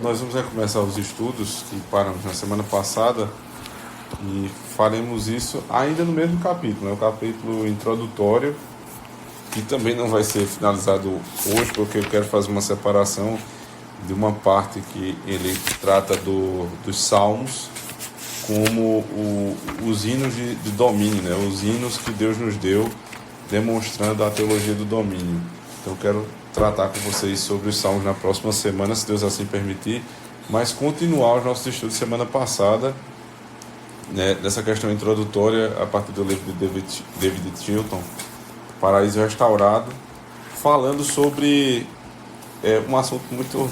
Nós vamos recomeçar os estudos que paramos na semana passada e faremos isso ainda no mesmo capítulo, né? O capítulo introdutório, que também não vai ser finalizado hoje, porque eu quero fazer uma separação de uma parte que ele trata dos salmos como os hinos de domínio, né? Os hinos que Deus nos deu, demonstrando a teologia do domínio. Então eu quero tratar com vocês sobre os salmos na próxima semana, se Deus assim permitir, mas continuar os nossos estudos semana passada, né, dessa questão introdutória a partir do livro de David Chilton, Paraíso Restaurado, falando sobre um assunto muito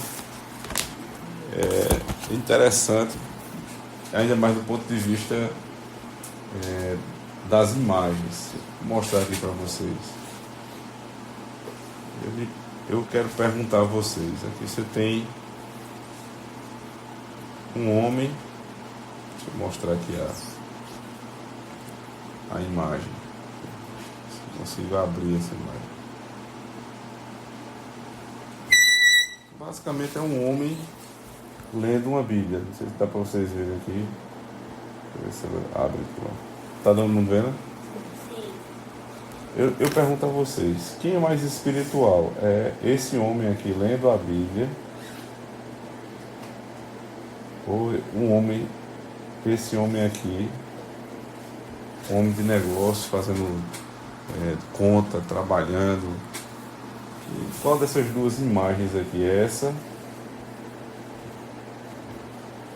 interessante, ainda mais do ponto de vista das imagens. Vou mostrar aqui para vocês. Eu quero perguntar a vocês. Aqui você tem um homem. Deixa eu mostrar aqui a imagem. Se consigo abrir essa imagem. Basicamente é um homem lendo uma Bíblia. Não sei se dá para vocês verem aqui. Deixa eu ver se ela abre aqui. Está todo mundo vendo? Eu pergunto a vocês, quem é mais espiritual? É esse homem aqui lendo a Bíblia? Ou esse homem aqui, um homem de negócio, fazendo conta, trabalhando? E qual dessas duas imagens aqui? Essa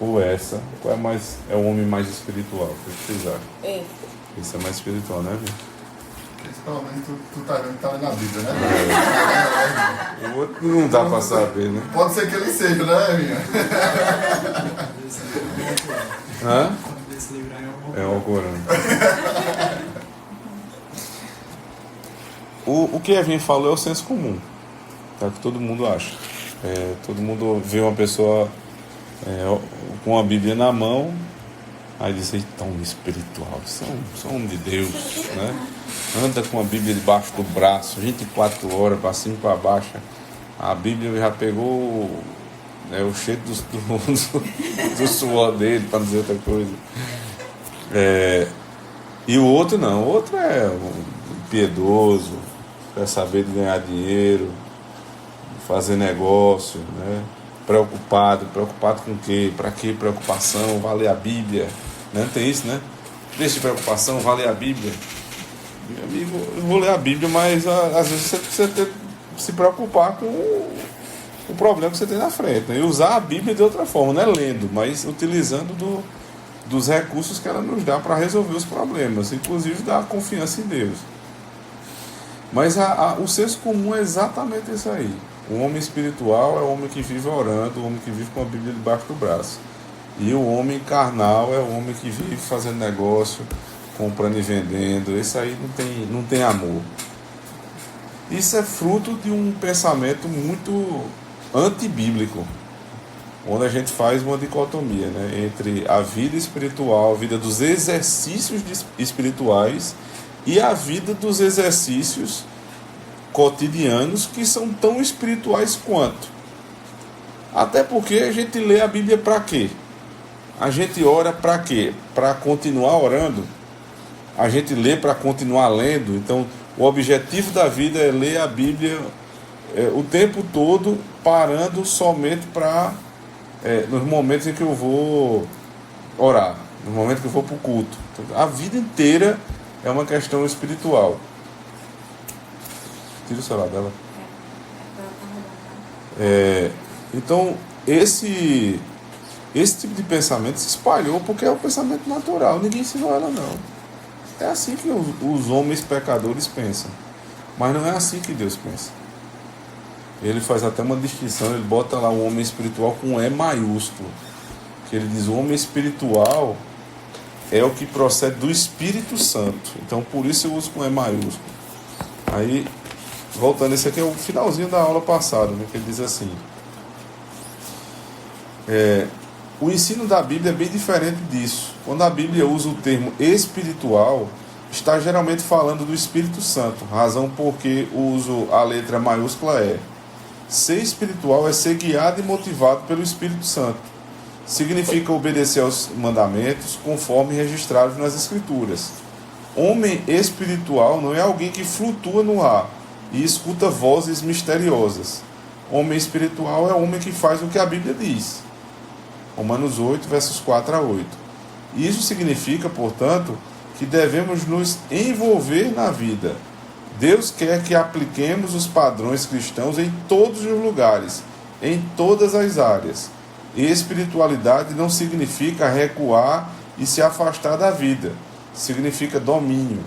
ou essa? Qual é o homem mais espiritual? O que vocês acham? Esse é mais espiritual, né, Vitor? Pelo menos tu tá vendo que tá na Bíblia, né? O outro não dá pra saber, né? Pode ser que ele seja, né, minha? Hã? É o Corão. O que Evinha falou é o senso comum, tá? Que todo mundo acha. Todo mundo vê uma pessoa com a Bíblia na mão, aí diz, tão espiritual, são homem de Deus, né? Anda com a Bíblia debaixo do braço, 24 horas, para cima e para baixo. A Bíblia já pegou o cheiro do suor dele, para dizer outra coisa. E o outro não, o outro é um piedoso, quer saber de ganhar dinheiro, fazer negócio, né? Preocupado com o quê? Para que preocupação? Vale a Bíblia, né? Tem isso, né? Deixa de preocupação, vale a Bíblia. Meu amigo, eu vou ler a Bíblia, mas às vezes você precisa se preocupar com o problema que você tem na frente, né? E usar a Bíblia de outra forma, não é lendo, mas utilizando dos recursos que ela nos dá para resolver os problemas, inclusive da confiança em Deus. Mas o senso comum é exatamente isso aí. O homem espiritual é o homem que vive orando, o homem que vive com a Bíblia debaixo do braço. E o homem carnal é o homem que vive fazendo negócio, comprando e vendendo. Esse aí não tem amor. Isso é fruto de um pensamento muito antibíblico, onde a gente faz uma dicotomia, né, entre a vida espiritual, a vida dos exercícios espirituais e a vida dos exercícios cotidianos, que são tão espirituais quanto. Até porque a gente lê a Bíblia para quê? A gente ora para quê? Para continuar orando. A gente lê para continuar lendo. Então, o objetivo da vida é ler a Bíblia o tempo todo, parando somente para nos momentos em que eu vou orar, no momento que eu vou para o culto. Então, a vida inteira é uma questão espiritual. Tira o celular dela. Então, esse tipo de pensamento se espalhou porque é o pensamento natural. Ninguém ensinou ela, não. É assim que os homens pecadores pensam. Mas não é assim que Deus pensa. Ele faz até uma distinção, ele bota lá o homem espiritual com E maiúsculo. Que ele diz, o homem espiritual é o que procede do Espírito Santo. Então, por isso eu uso com E maiúsculo. Aí, voltando, esse aqui é o finalzinho da aula passada, né, que ele diz assim: o ensino da Bíblia é bem diferente disso. Quando a Bíblia usa o termo espiritual, está geralmente falando do Espírito Santo, razão porque uso a letra maiúscula Ser espiritual é ser guiado e motivado pelo Espírito Santo. Significa obedecer aos mandamentos conforme registrados nas Escrituras. Homem espiritual não é alguém que flutua no ar e escuta vozes misteriosas. Homem espiritual é homem que faz o que a Bíblia diz. Romanos 8, versos 4 a 8. Isso significa, portanto, que devemos nos envolver na vida. Deus quer que apliquemos os padrões cristãos em todos os lugares, em todas as áreas. E espiritualidade não significa recuar e se afastar da vida. Significa domínio.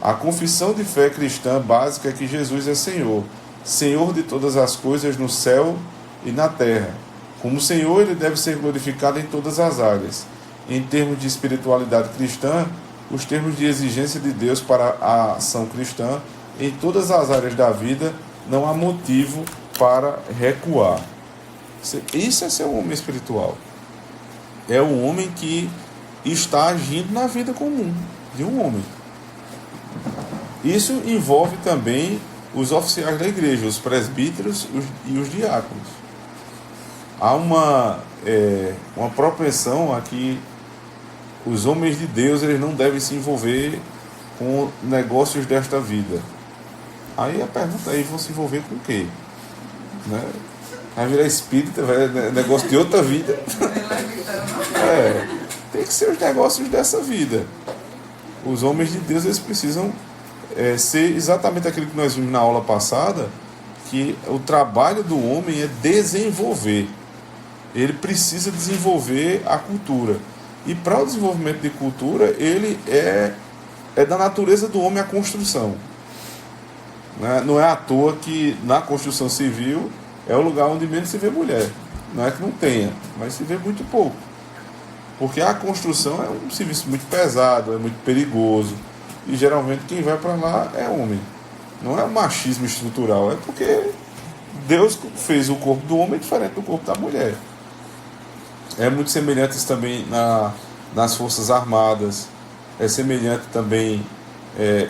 A confissão de fé cristã básica é que Jesus é Senhor, Senhor de todas as coisas no céu e na terra. Como Senhor, Ele deve ser glorificado em todas as áreas. Em termos de espiritualidade cristã, os termos de exigência de Deus para a ação cristã, em todas as áreas da vida, não há motivo para recuar. Isso é ser um homem espiritual. É o homem que está agindo na vida comum de um homem. Isso envolve também os oficiais da igreja, os presbíteros e os diáconos. Há uma propensão a que os homens de Deus eles não devem se envolver com negócios desta vida. Aí a pergunta é, vão se envolver com o quê? Né? Vai virar espírita, negócio de outra vida. Tem que ser os negócios dessa vida. Os homens de Deus eles precisam ser exatamente aquilo que nós vimos na aula passada, que o trabalho do homem é desenvolver. Ele precisa desenvolver a cultura. E para o desenvolvimento de cultura, ele é da natureza do homem a construção. Não é à toa que na construção civil é o lugar onde menos se vê mulher. Não é que não tenha, mas se vê muito pouco. Porque a construção é um serviço muito pesado, é muito perigoso. E geralmente quem vai para lá é homem. Não é machismo estrutural, é porque Deus fez o corpo do homem diferente do corpo da mulher. É muito semelhante isso também nas Forças Armadas. É semelhante também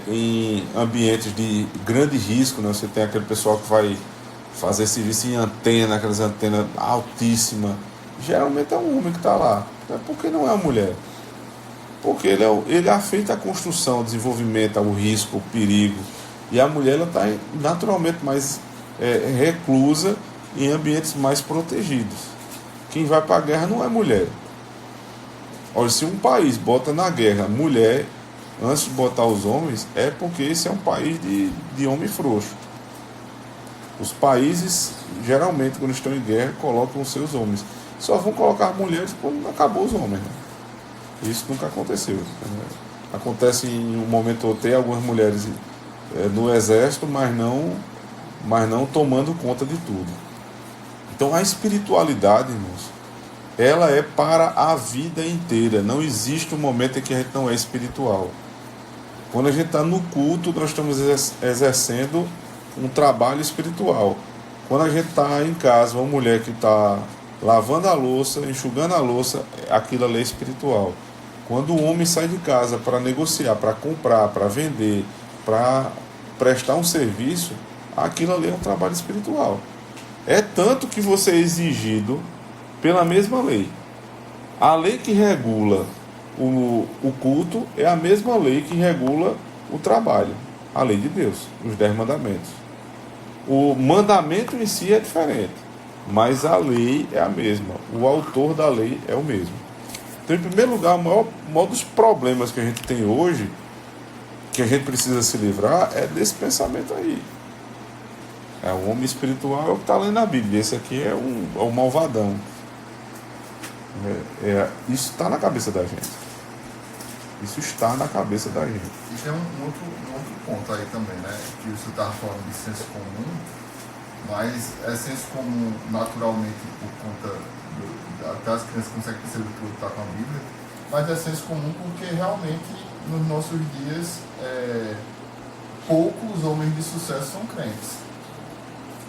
em ambientes de grande risco, né? Você tem aquele pessoal que vai fazer serviço em antena, aquelas antenas altíssimas. Geralmente é um homem que está lá. Não é porque não é uma mulher. Porque ele afeta a construção, o desenvolvimento, o risco, o perigo. E a mulher está naturalmente mais reclusa em ambientes mais protegidos. Quem vai para a guerra não é mulher. Olha, se um país bota na guerra mulher antes de botar os homens, é porque esse é um país de homem frouxo. Os países, geralmente, quando estão em guerra, colocam os seus homens. Só vão colocar mulheres quando acabou os homens. Né? Isso nunca aconteceu. Né? Acontece em um momento ou tem algumas mulheres no exército, mas não tomando conta de tudo. Então a espiritualidade, irmãos, ela é para a vida inteira. Não existe um momento em que a gente não é espiritual. Quando a gente está no culto, nós estamos exercendo um trabalho espiritual. Quando a gente está em casa, uma mulher que está lavando a louça, enxugando a louça, aquilo ali é espiritual. Quando o homem sai de casa para negociar, para comprar, para vender, para prestar um serviço, aquilo ali é um trabalho espiritual. É tanto que você é exigido pela mesma lei. A lei que regula o culto é a mesma lei que regula o trabalho. A lei de Deus, os 10 mandamentos. O mandamento em si é diferente, mas a lei é a mesma. O autor da lei é o mesmo. Então, em primeiro lugar, o maior dos problemas que a gente tem hoje, que a gente precisa se livrar, é desse pensamento aí. O homem espiritual é o que está lendo na Bíblia. Esse aqui é o malvadão. Isso está na cabeça da gente. Isso está na cabeça da gente. E tem um outro ponto aí também, né? Que você estava falando de senso comum, mas é senso comum naturalmente por conta até as crianças conseguem perceber que está com a Bíblia, mas é senso comum porque realmente nos nossos dias poucos homens de sucesso são crentes.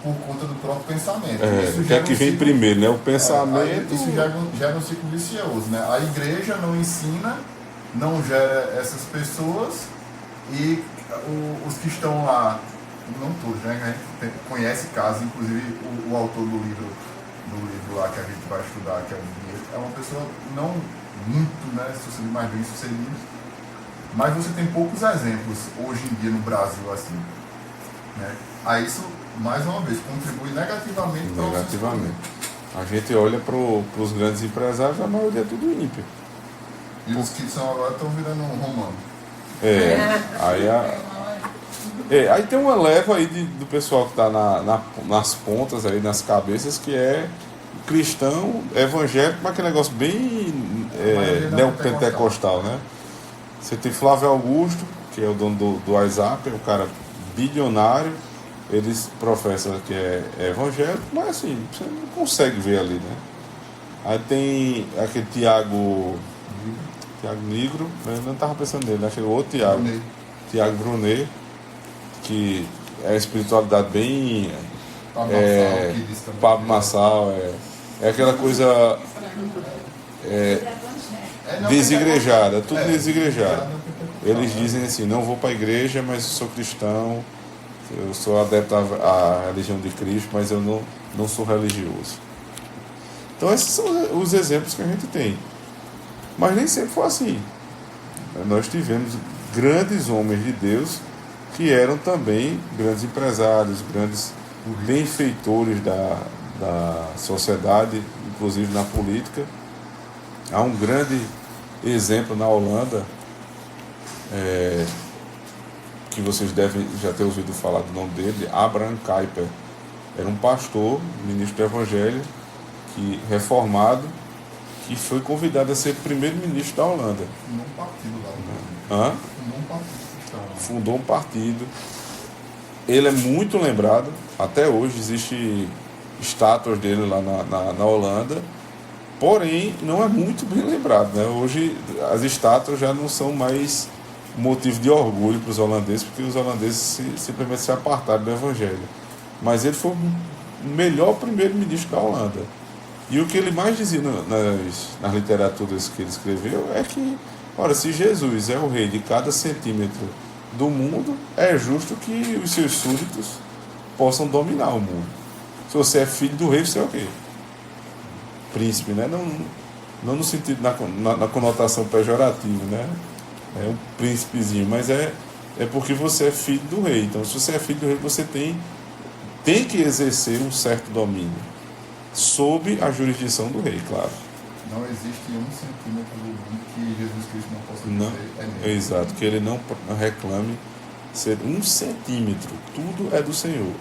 Por conta do próprio pensamento. O que é que vem primeiro, né? O pensamento. Isso gera um ciclo vicioso, né? A igreja não ensina, não gera essas pessoas, e os que estão lá não todos, né? A gente conhece casos, inclusive o autor do livro lá que a gente vai estudar, que é o Guia, é uma pessoa não muito, né, mais bem sucedida, mas você tem poucos exemplos hoje em dia no Brasil assim, né? Aí isso, mais uma vez, contribui negativamente para o Negativamente. A gente olha para os grandes empresários, a maioria é tudo ímpio. E os que são agora estão virando romano. Aí tem uma leva aí do pessoal que está nas pontas, aí, nas cabeças, que é cristão, evangélico, mas aquele negócio bem neopentecostal, né? Você tem Flávio Augusto, que é o dono do WhatsApp, é um cara bilionário, eles professam que é evangélico, mas assim, você não consegue ver ali, né? Aí tem aquele Tiago Nigro, eu não estava pensando nele, achei o outro Tiago Brunet, que é a espiritualidade bem Pablo Massal, é aquela coisa desigrejada, tudo desigrejado. Eles dizem assim, não vou para a igreja, mas eu sou cristão, eu sou adepto à religião de Cristo, mas eu não sou religioso. Então esses são os exemplos que a gente tem. Mas nem sempre foi assim. Nós tivemos grandes homens de Deus que eram também grandes empresários, grandes benfeitores da sociedade, inclusive na política. Há um grande exemplo na Holanda, que vocês devem já ter ouvido falar do nome dele, Abraham Kuyper. Era um pastor, ministro do Evangelho, reformado, que foi convidado a ser primeiro-ministro da Holanda. Fundou um partido lá. Fundou um partido. Ele é muito lembrado. Até hoje existe estátuas dele lá na Holanda. Porém, não é muito bem lembrado, né? Hoje as estátuas já não são mais motivo de orgulho para os holandeses, porque os holandeses simplesmente se apartaram do Evangelho. Mas ele foi o melhor primeiro-ministro da Holanda. E o que ele mais dizia nas literaturas que ele escreveu é que, ora, se Jesus é o rei de cada centímetro do mundo, é justo que os seus súditos possam dominar o mundo. Se você é filho do rei, você é o quê? Príncipe, né? Não no sentido, na conotação pejorativa, né? É um príncipezinho, mas é porque você é filho do rei. Então, se você é filho do rei, você tem que exercer um certo domínio, sob a jurisdição do rei, claro. Não existe um centímetro do mundo que Jesus Cristo não possa dizer. Exato, que ele não reclame ser um centímetro. Tudo é do Senhor.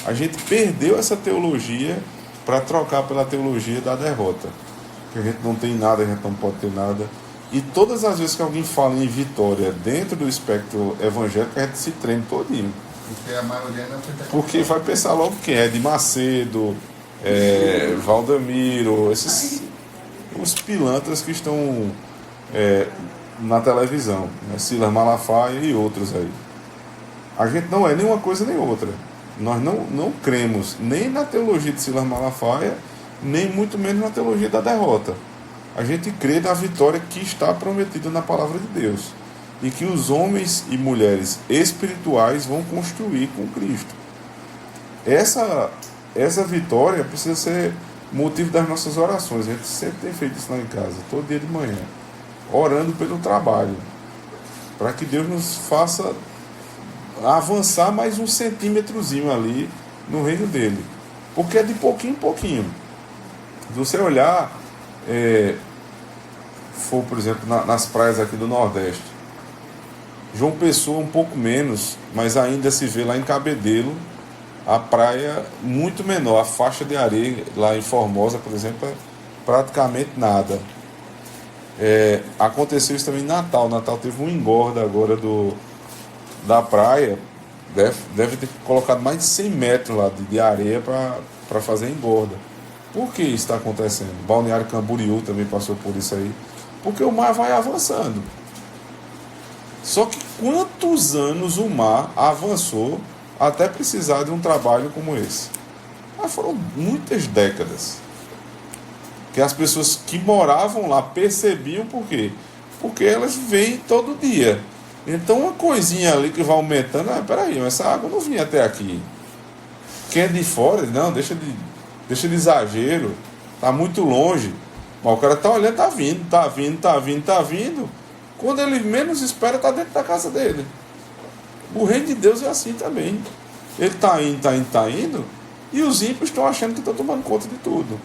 A gente perdeu essa teologia para trocar pela teologia da derrota. Que a gente não tem nada, a gente não pode ter nada. E todas as vezes que alguém fala em vitória dentro do espectro evangélico, a gente se treme todinho. Porque a maioria não é. Porque vai pensar logo quem é de Macedo, Valdemiro, os pilantras que estão na televisão, né? Silas Malafaia e outros aí. A gente não é nem uma coisa nem outra. Nós não cremos nem na teologia de Silas Malafaia, nem muito menos na teologia da derrota. A gente crê na vitória que está prometida na palavra de Deus, e que os homens e mulheres espirituais vão construir com Cristo. Essa vitória precisa ser motivo das nossas orações. A gente sempre tem feito isso lá em casa, todo dia de manhã, orando pelo trabalho, para que Deus nos faça avançar mais um centímetrozinho ali no reino dele, porque é de pouquinho em pouquinho. Se você olhar, for por exemplo nas praias aqui do Nordeste, João Pessoa um pouco menos, mas ainda se vê lá em Cabedelo a praia muito menor, a faixa de areia lá em Formosa, por exemplo, é praticamente nada. Aconteceu isso também em Natal. Natal teve um engorda agora da praia, deve ter colocado mais de 100 metros lá de areia para fazer engorda. Por que isso está acontecendo? Balneário Camboriú também passou por isso aí. Porque o mar vai avançando. Só que quantos anos o mar avançou até precisar de um trabalho como esse? Mas foram muitas décadas. Que as pessoas que moravam lá percebiam por quê? Porque elas veem todo dia. Então uma coisinha ali que vai aumentando, peraí, mas essa água não vinha até aqui. Quem é de fora, não, deixa de exagero, tá muito longe. Mas o cara tá olhando, tá vindo. Quando ele menos espera, tá dentro da casa dele. O reino de Deus é assim também. Ele tá indo, e os ímpios estão achando que estão tomando conta de tudo.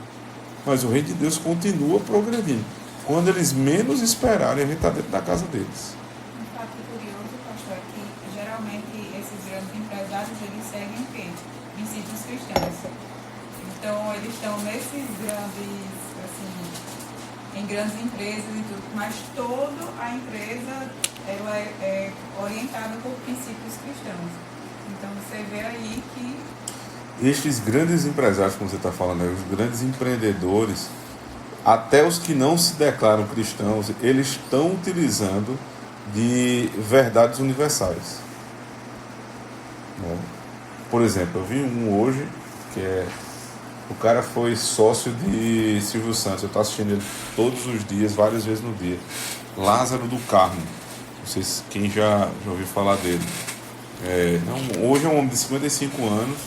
Mas o reino de Deus continua progredindo. Quando eles menos esperarem, a gente está dentro da casa deles. Um fato curioso, pastor, é que geralmente esses grandes empresários, eles seguem o quê? Princípios cristãos. Então, eles estão nesses grandes, assim, em grandes empresas e tudo, mas toda a empresa, ela é orientada por princípios cristãos. Então, você vê aí que Estes grandes empresários, como você está falando, os grandes empreendedores, até os que não se declaram cristãos, eles estão utilizando de verdades universais. Né? Por exemplo, eu vi um hoje, que o cara foi sócio de Silvio Santos. Eu estou assistindo ele todos os dias, várias vezes no dia. Lázaro do Carmo. Não sei se quem já ouviu falar dele. Hoje é um homem de 55 anos,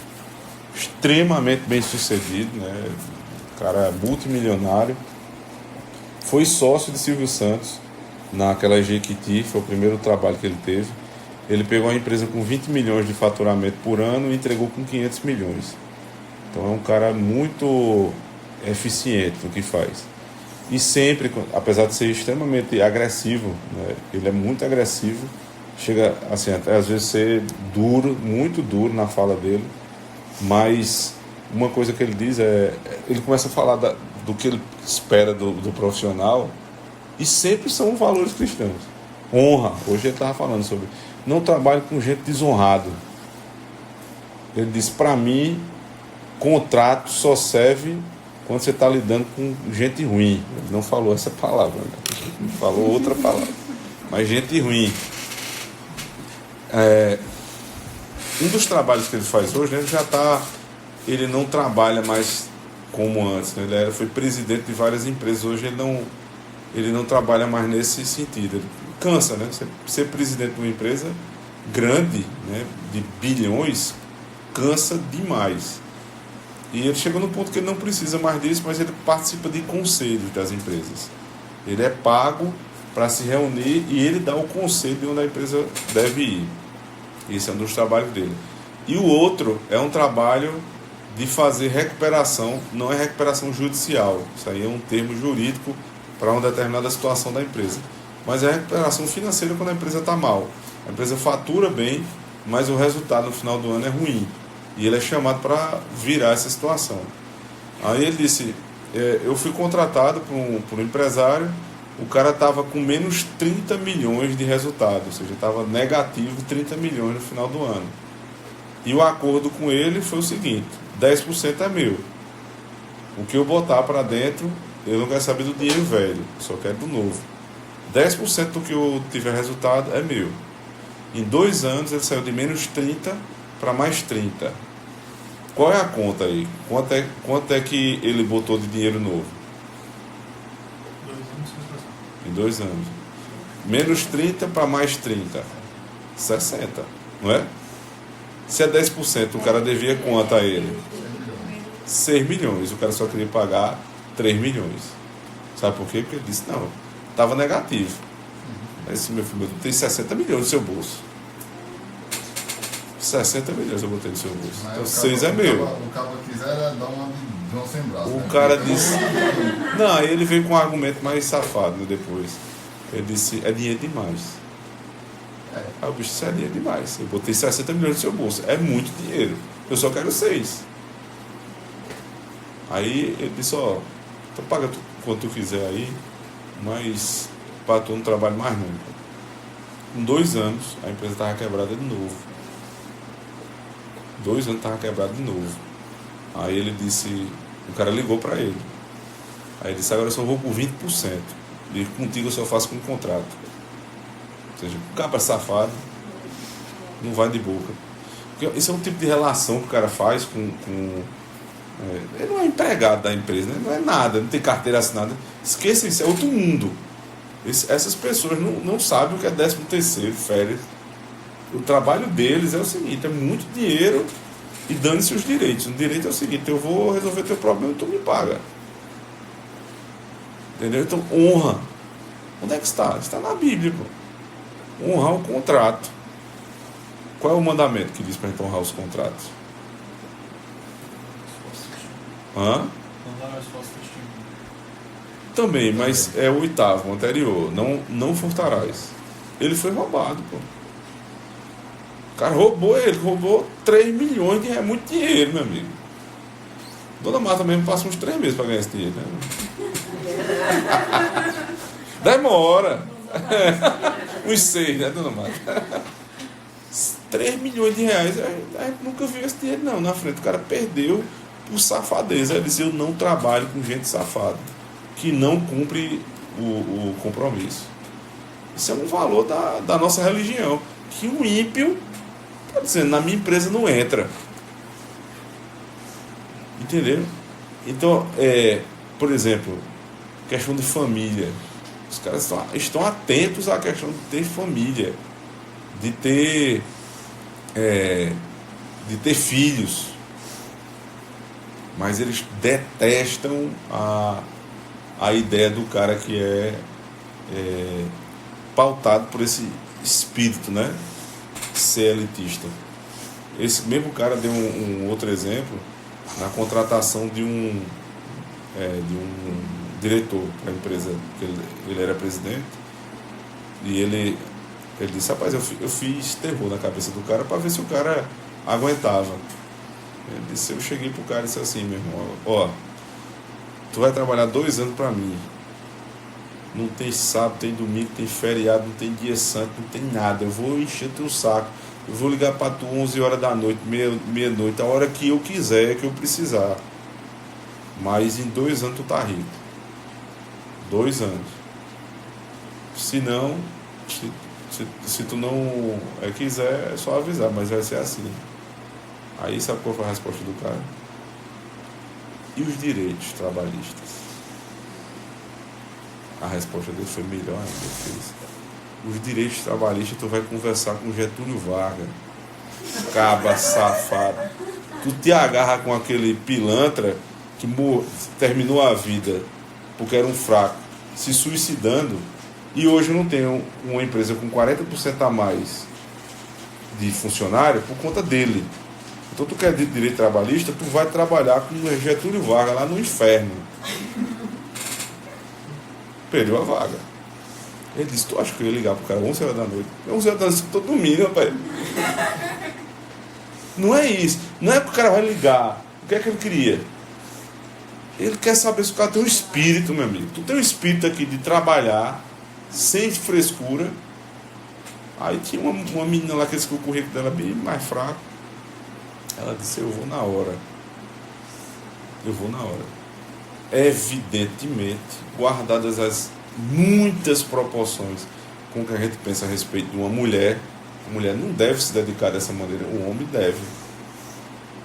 extremamente bem sucedido, né? Cara multimilionário. Foi sócio de Silvio Santos naquela Jequiti, foi o primeiro trabalho que ele teve. Ele pegou uma empresa com 20 milhões de faturamento por ano e entregou com 500 milhões. Então é um cara muito eficiente no que faz. E sempre, apesar de ser extremamente agressivo, né? Ele é muito agressivo, chega assim, até às vezes ser duro, muito duro na fala dele, mas uma coisa que ele diz ele começa a falar do que ele espera do profissional, e sempre são valores cristãos. Honra, hoje ele estava falando sobre não trabalho com gente desonrado. Ele disse, para mim, contrato só serve quando você está lidando com gente ruim. Ele não falou essa palavra, né? Ele falou outra palavra, mas gente ruim. Um dos trabalhos que ele faz hoje, né, ele não trabalha mais como antes, né? Ele foi presidente de várias empresas. Hoje ele não trabalha mais nesse sentido. Ele cansa, né? Ser presidente de uma empresa grande, né, de bilhões, cansa demais. E ele chegou no ponto que ele não precisa mais disso, mas ele participa de conselhos das empresas. Ele é pago para se reunir e ele dá o conselho de onde a empresa deve ir. Esse é um dos trabalhos dele. E o outro é um trabalho de fazer recuperação, não é recuperação judicial, isso aí é um termo jurídico para uma determinada situação da empresa, mas é recuperação financeira quando a empresa está mal. A empresa fatura bem, mas o resultado no final do ano é ruim, e ele é chamado para virar essa situação. Aí ele disse, eu fui contratado por um empresário, o cara estava com menos 30 milhões de resultado, ou seja, estava negativo 30 milhões no final do ano. E o acordo com ele foi o seguinte, 10% é meu. O que eu botar para dentro, eu não quero saber do dinheiro velho, só quero do novo. 10% do que eu tiver resultado é meu. Em 2 anos ele saiu de menos 30 para mais 30. Qual é a conta aí? Quanto é que ele botou de dinheiro novo? 2 anos de situação. Em 2 anos. Menos 30 para mais 30. 60, não é? Se é 10%, o cara devia quanto a ele? 6 milhões. O cara só queria pagar 3 milhões. Sabe por quê? Porque ele disse, não, estava negativo. Aí disse, meu filho, tem 60 milhões no seu bolso. 60 milhões eu botei no seu bolso. Mas Então 6 é meu. O cara quiser dar uma de João sem braço. O né? cara disse... Não, aí ele veio com um argumento mais safado, né, depois. Ele disse, é dinheiro demais. Aí o bicho, isso é dinheiro demais. Eu botei 60 milhões no seu bolso. É muito dinheiro. Eu só quero 6. Aí ele disse, então paga quanto tu quiser aí, mas para tu não trabalho mais não. Com 2 anos, a empresa estava quebrada de novo. 2 anos estava quebrada de novo. Aí ele disse, o cara ligou para ele. Aí ele disse, agora eu só vou por 20%. E contigo eu só faço com contrato. Ou seja, o cara safado não vai de boca. Porque esse é um tipo de relação que o cara faz com ele não é empregado da empresa, né? Não é nada, não tem carteira assinada. Esqueça isso, é outro mundo. Essas pessoas não sabem o que é 13º, férias. O trabalho deles é o seguinte, é muito dinheiro e dane-se os direitos. O direito é o seguinte, eu vou resolver teu problema e tu me paga. Entendeu? Então, honra. Onde é que está? Está na Bíblia, pô. Honrar o contrato. Qual é o mandamento que diz para a gente honrar os contratos? Hã? Não dá mais falso testemunho. Também, mas é o 8º, o anterior. Não furtarás. Ele foi roubado, pô. O cara roubou 3 milhões de reais. É muito dinheiro, meu amigo. Dona Marta mesmo passa uns 3 meses para ganhar esse dinheiro, né? Demora. Uns 6, né, Dona Marta? 3 milhões de reais. A gente nunca viu esse dinheiro, não. Na frente, o cara perdeu por safadeza. Ele disse: eu não trabalho com gente safada, que não cumpre o compromisso. Isso é um valor da nossa religião. Que o ímpio está dizendo: na minha empresa não entra. Entendeu? Então, por exemplo, questão de família. Os caras estão atentos à questão de ter família, de ter filhos, mas eles detestam a ideia do cara que é pautado por esse espírito, né? Ser elitista. Esse mesmo cara deu um outro exemplo na contratação de um diretor para a empresa que ele era presidente, e ele disse: rapaz, eu fiz terror na cabeça do cara para ver se o cara aguentava. Ele disse: eu cheguei pro cara e disse assim: meu irmão, ó, tu vai trabalhar 2 anos para mim, não tem sábado, tem domingo, tem feriado, não tem dia santo, não tem nada, eu vou encher teu saco, eu vou ligar para tu 11 horas da noite, meia-noite, a hora que eu quiser, que eu precisar, mas em 2 anos tu tá rico. 2 anos. Se não, se tu não quiser, é só avisar, mas vai ser assim. Aí sabe qual foi a resposta do cara? E os direitos trabalhistas? A resposta dele foi melhor ainda. Ele fez: os direitos trabalhistas tu vai conversar com Getúlio Vargas, caba safado. Tu te agarra com aquele pilantra que terminou a vida porque era um fraco, se suicidando, e hoje não tem uma empresa com 40% a mais de funcionário por conta dele. Então tu quer direito trabalhista, tu vai trabalhar com o Getúlio Vargas lá no inferno. Perdeu a vaga. Ele disse: tu acha que eu ia ligar pro cara 11 horas da noite? 11 horas da noite eu tô dormindo, rapaz. Não é isso. Não é que o cara vai ligar. O que é que ele queria? Ele quer saber se o cara tem um espírito, meu amigo. Tu tem um espírito aqui de trabalhar sem frescura. Aí tinha uma menina lá que disse que o currículo dela bem mais fraco. Ela disse: eu vou na hora. Eu vou na hora. Evidentemente, guardadas as muitas proporções com que a gente pensa a respeito de uma mulher, a mulher não deve se dedicar dessa maneira, o homem deve.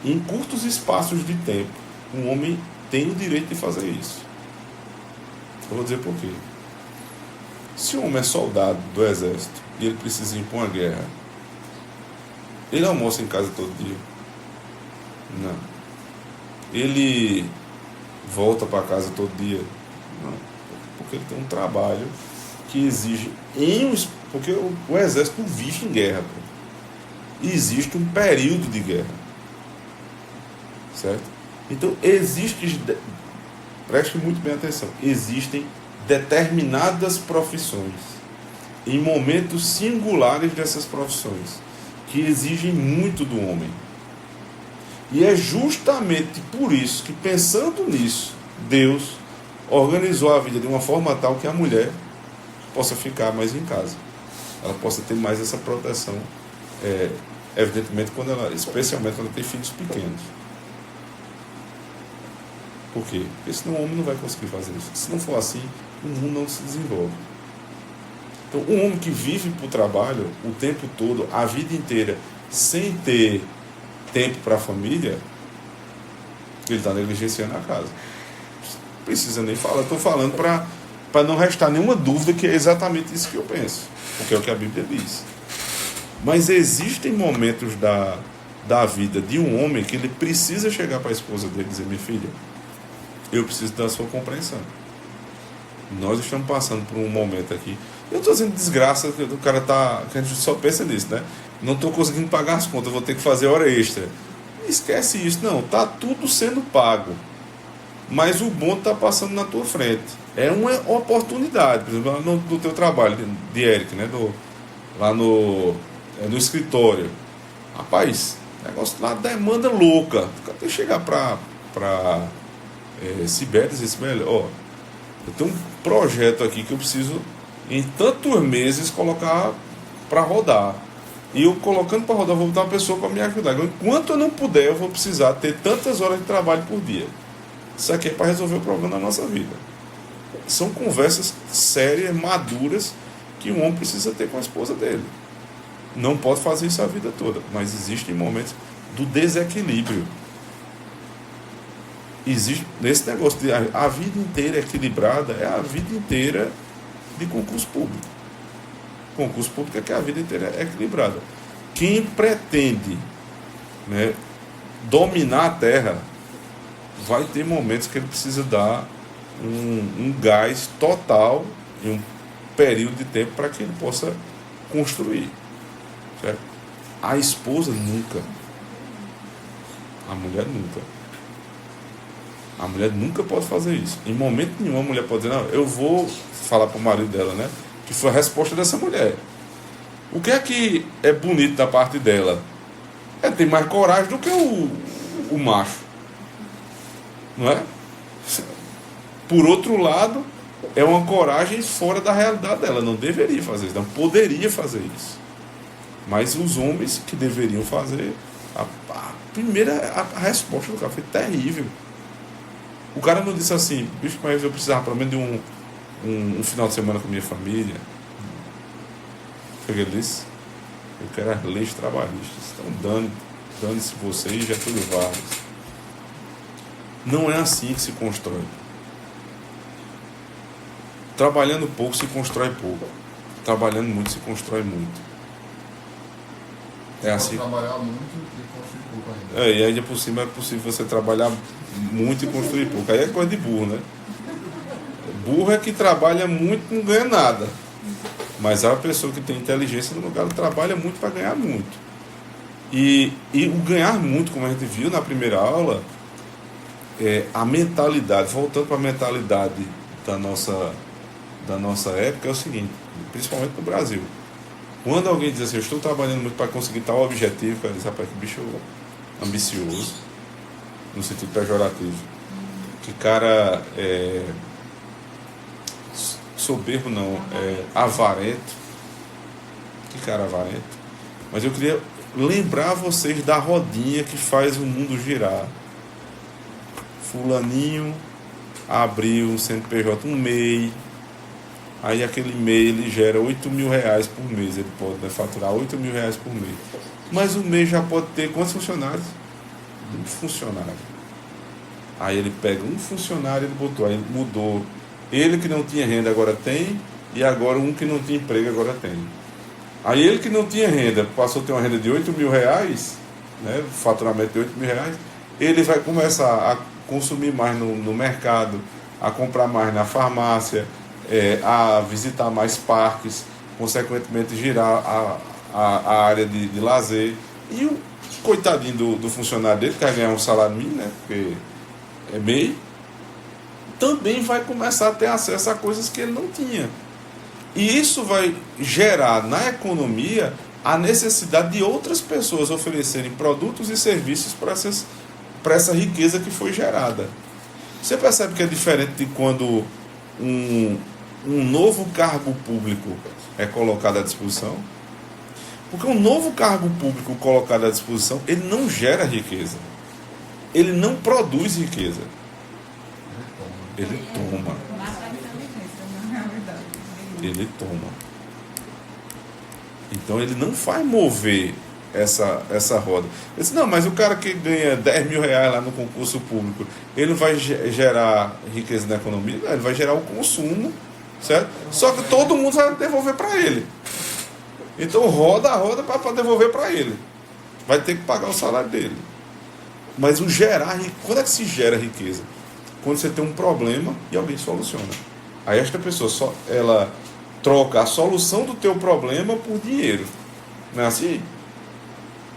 Em curtos espaços de tempo, um homem tem o direito de fazer isso. Eu vou dizer por quê. Se o homem é soldado do exército e ele precisa ir para uma guerra, ele almoça em casa todo dia? Não. Ele volta para casa todo dia? Não. Porque ele tem um trabalho que exige porque o exército vive em guerra, pô. E existe um período de guerra, certo? Então preste muito bem atenção, existem determinadas profissões, em momentos singulares dessas profissões, que exigem muito do homem. E é justamente por isso que, pensando nisso, Deus organizou a vida de uma forma tal que a mulher possa ficar mais em casa. Ela possa ter mais essa proteção, evidentemente, especialmente quando ela tem filhos pequenos. Por quê? Porque senão o homem não vai conseguir fazer isso. Se não for assim, o mundo não se desenvolve. Então, um homem que vive para o trabalho o tempo todo, a vida inteira, sem ter tempo para a família, ele está negligenciando a casa. Não precisa nem falar. Estou falando para para não restar nenhuma dúvida que é exatamente isso que eu penso, porque é o que a Bíblia diz. Mas existem momentos da vida de um homem que ele precisa chegar para a esposa dele e dizer: minha filha, eu preciso da sua compreensão. Nós estamos passando por um momento aqui. Eu estou dizendo desgraça, que o cara tá. Que a gente só pensa nisso, né? Não estou conseguindo pagar as contas, vou ter que fazer hora extra. Esquece isso, não. Tá tudo sendo pago. Mas o bonde está passando na tua frente. É uma oportunidade. Por exemplo, no teu trabalho de Eric, né? Lá no escritório. Rapaz, negócio lá, demanda louca. Tem que chegar para Sibeli e dizer: Sibeli, ó, eu tenho um projeto aqui que eu preciso, em tantos meses, colocar para rodar. E eu colocando para rodar, vou botar uma pessoa para me ajudar. Enquanto eu não puder, eu vou precisar ter tantas horas de trabalho por dia. Isso aqui é para resolver o problema da nossa vida. São conversas sérias, maduras, que um homem precisa ter com a esposa dele. Não pode fazer isso a vida toda, mas existem momentos do desequilíbrio. Existe nesse negócio de a vida inteira equilibrada, é a vida inteira de concurso público. Concurso público é que a vida inteira é equilibrada. Quem pretende, né, dominar a terra, vai ter momentos que ele precisa dar um gás total em um período de tempo para que ele possa construir. Certo? A esposa nunca. A mulher nunca. A mulher nunca pode fazer isso. Em momento nenhum a mulher pode dizer: não, eu vou falar para o marido dela, né? Que foi a resposta dessa mulher. O que é bonito da parte dela? É ter mais coragem do que o macho. Não é? Por outro lado, é uma coragem fora da realidade dela. Não deveria fazer isso, não poderia fazer isso. Mas os homens que deveriam fazer, a resposta do cara foi terrível. O cara não disse assim: bicho, mas eu precisava pelo menos de um final de semana com minha família. Foi o que ele disse: eu quero as leis trabalhistas. Então dane-se você e Getúlio Vargas. Não é assim que se constrói. Trabalhando pouco se constrói pouco. Trabalhando muito se constrói muito. É assim. Trabalhar muito e construir pouco ainda. E ainda por cima é possível você trabalhar muito e construir pouco. Aí é coisa de burro, né? Burro é que trabalha muito e não ganha nada. Mas a pessoa que tem inteligência no lugar trabalha muito para ganhar muito. E o ganhar muito, como a gente viu na primeira aula, a mentalidade, voltando para a mentalidade da nossa época, é o seguinte, principalmente no Brasil. Quando alguém diz assim: eu estou trabalhando muito para conseguir tal objetivo, o cara diz: rapaz, que bicho ambicioso, no sentido pejorativo. Que cara soberbo não, avarento. Que cara avarento. Mas eu queria lembrar vocês da rodinha que faz o mundo girar. Fulaninho abriu um CNPJ, um MEI. Aí aquele MEI ele gera R$8.000 por mês. Ele pode, né, faturar R$8.000 por mês. Mas o MEI já pode ter quantos funcionários? Um funcionário. Aí ele pega um funcionário e ele botou. Aí mudou. Ele que não tinha renda agora tem. E agora um que não tinha emprego agora tem. Aí ele que não tinha renda passou a ter uma renda de R$8.000, né, faturamento de R$8.000. Ele vai começar a consumir mais no mercado, a comprar mais na farmácia, a visitar mais parques, consequentemente girar a área de lazer. E o coitadinho do funcionário dele, que vai ganhar um salário mínimo, né, porque é MEI, também vai começar a ter acesso a coisas que ele não tinha. E isso vai gerar na economia a necessidade de outras pessoas oferecerem produtos e serviços para essa riqueza que foi gerada. Você percebe que é diferente de quando um novo cargo público é colocado à disposição? Porque um novo cargo público colocado à disposição, ele não gera riqueza. Ele não produz riqueza. Ele toma. Ele toma. Então ele não faz mover essa roda. Eu disse: não, mas o cara que ganha R$10.000 lá no concurso público, ele não vai gerar riqueza na economia? Não, ele vai gerar o consumo certo? Só que todo mundo vai devolver para ele. Então roda a roda para devolver para ele. Vai ter que pagar o salário dele. Mas quando é que se gera riqueza? Quando você tem um problema e alguém soluciona. Aí esta pessoa ela troca a solução do teu problema por dinheiro. Não é assim?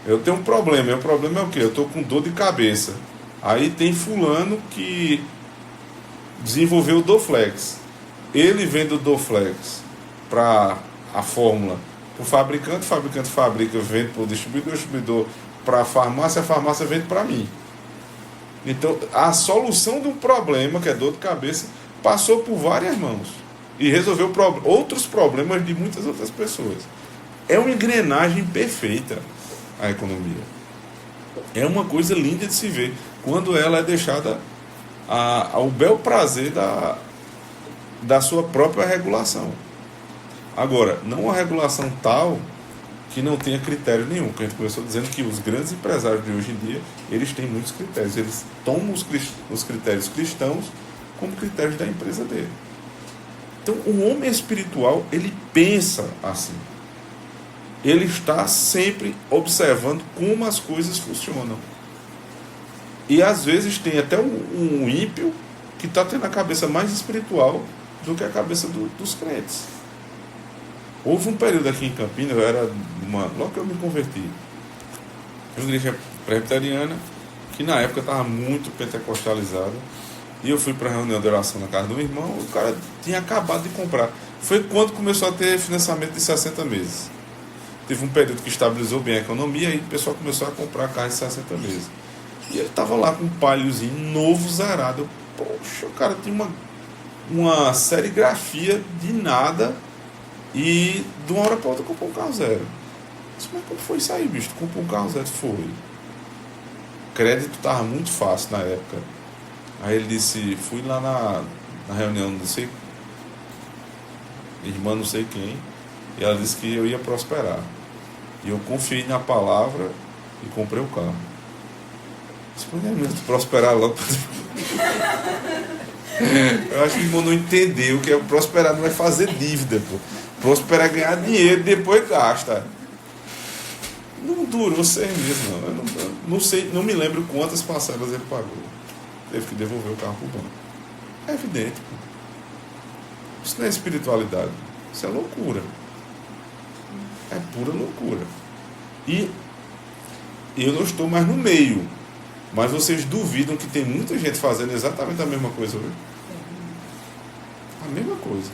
Eu tenho um problema. E o problema é o quê? Eu estou com dor de cabeça. Aí tem fulano que desenvolveu o Dorflex. Ele vende o Dorflex para a fórmula para o fabricante fabrica, vende para o distribuidor para a farmácia vende para mim. Então, a solução do problema, que é dor de cabeça, passou por várias mãos e resolveu outros problemas de muitas outras pessoas. É uma engrenagem perfeita a economia. É uma coisa linda de se ver quando ela é deixada ao bel prazer da sua própria regulação. Agora, não uma regulação tal que não tenha critério nenhum, que a gente começou dizendo que os grandes empresários de hoje em dia, eles têm muitos critérios, eles tomam os critérios cristãos como critérios da empresa dele. Então, o homem espiritual, ele pensa assim. Ele está sempre observando como as coisas funcionam. E às vezes tem até um ímpio que está tendo a cabeça mais espiritual do que a cabeça dos crentes. Houve um período aqui em Campinas, logo que eu me converti, uma igreja presbiteriana, que na época estava muito pentecostalizada, e eu fui para a reunião de oração na casa do meu irmão, o cara tinha acabado de comprar. Foi quando começou a ter financiamento de 60 meses. Teve um período que estabilizou bem a economia, e o pessoal começou a comprar carro de 60 meses. E ele estava lá com um paliozinho novo, zerado. Eu, poxa, o cara tinha uma serigrafia de nada, e de uma hora para outra comprou um carro zero. Eu disse, mas como foi isso aí, bicho? Tu comprou um carro zero? Foi. Crédito estava muito fácil na época. Aí ele disse, fui lá na reunião, não sei, irmã não sei quem, e ela disse que eu ia prosperar. E eu confiei na palavra e comprei o carro. Eu disse, mas é mesmo, prosperar logo. Eu acho que o irmão não entendeu que é prosperar, não é fazer dívida, pô. Prosperar é ganhar dinheiro e depois gasta. Não durou 6 meses, não. Eu não sei, não me lembro quantas parcelas ele pagou. Teve que devolver o carro para o banco. É evidente, pô. Isso não é espiritualidade. Isso é loucura. É pura loucura. E eu não estou mais no meio. Mas vocês duvidam que tem muita gente fazendo exatamente a mesma coisa hoje? A mesma coisa.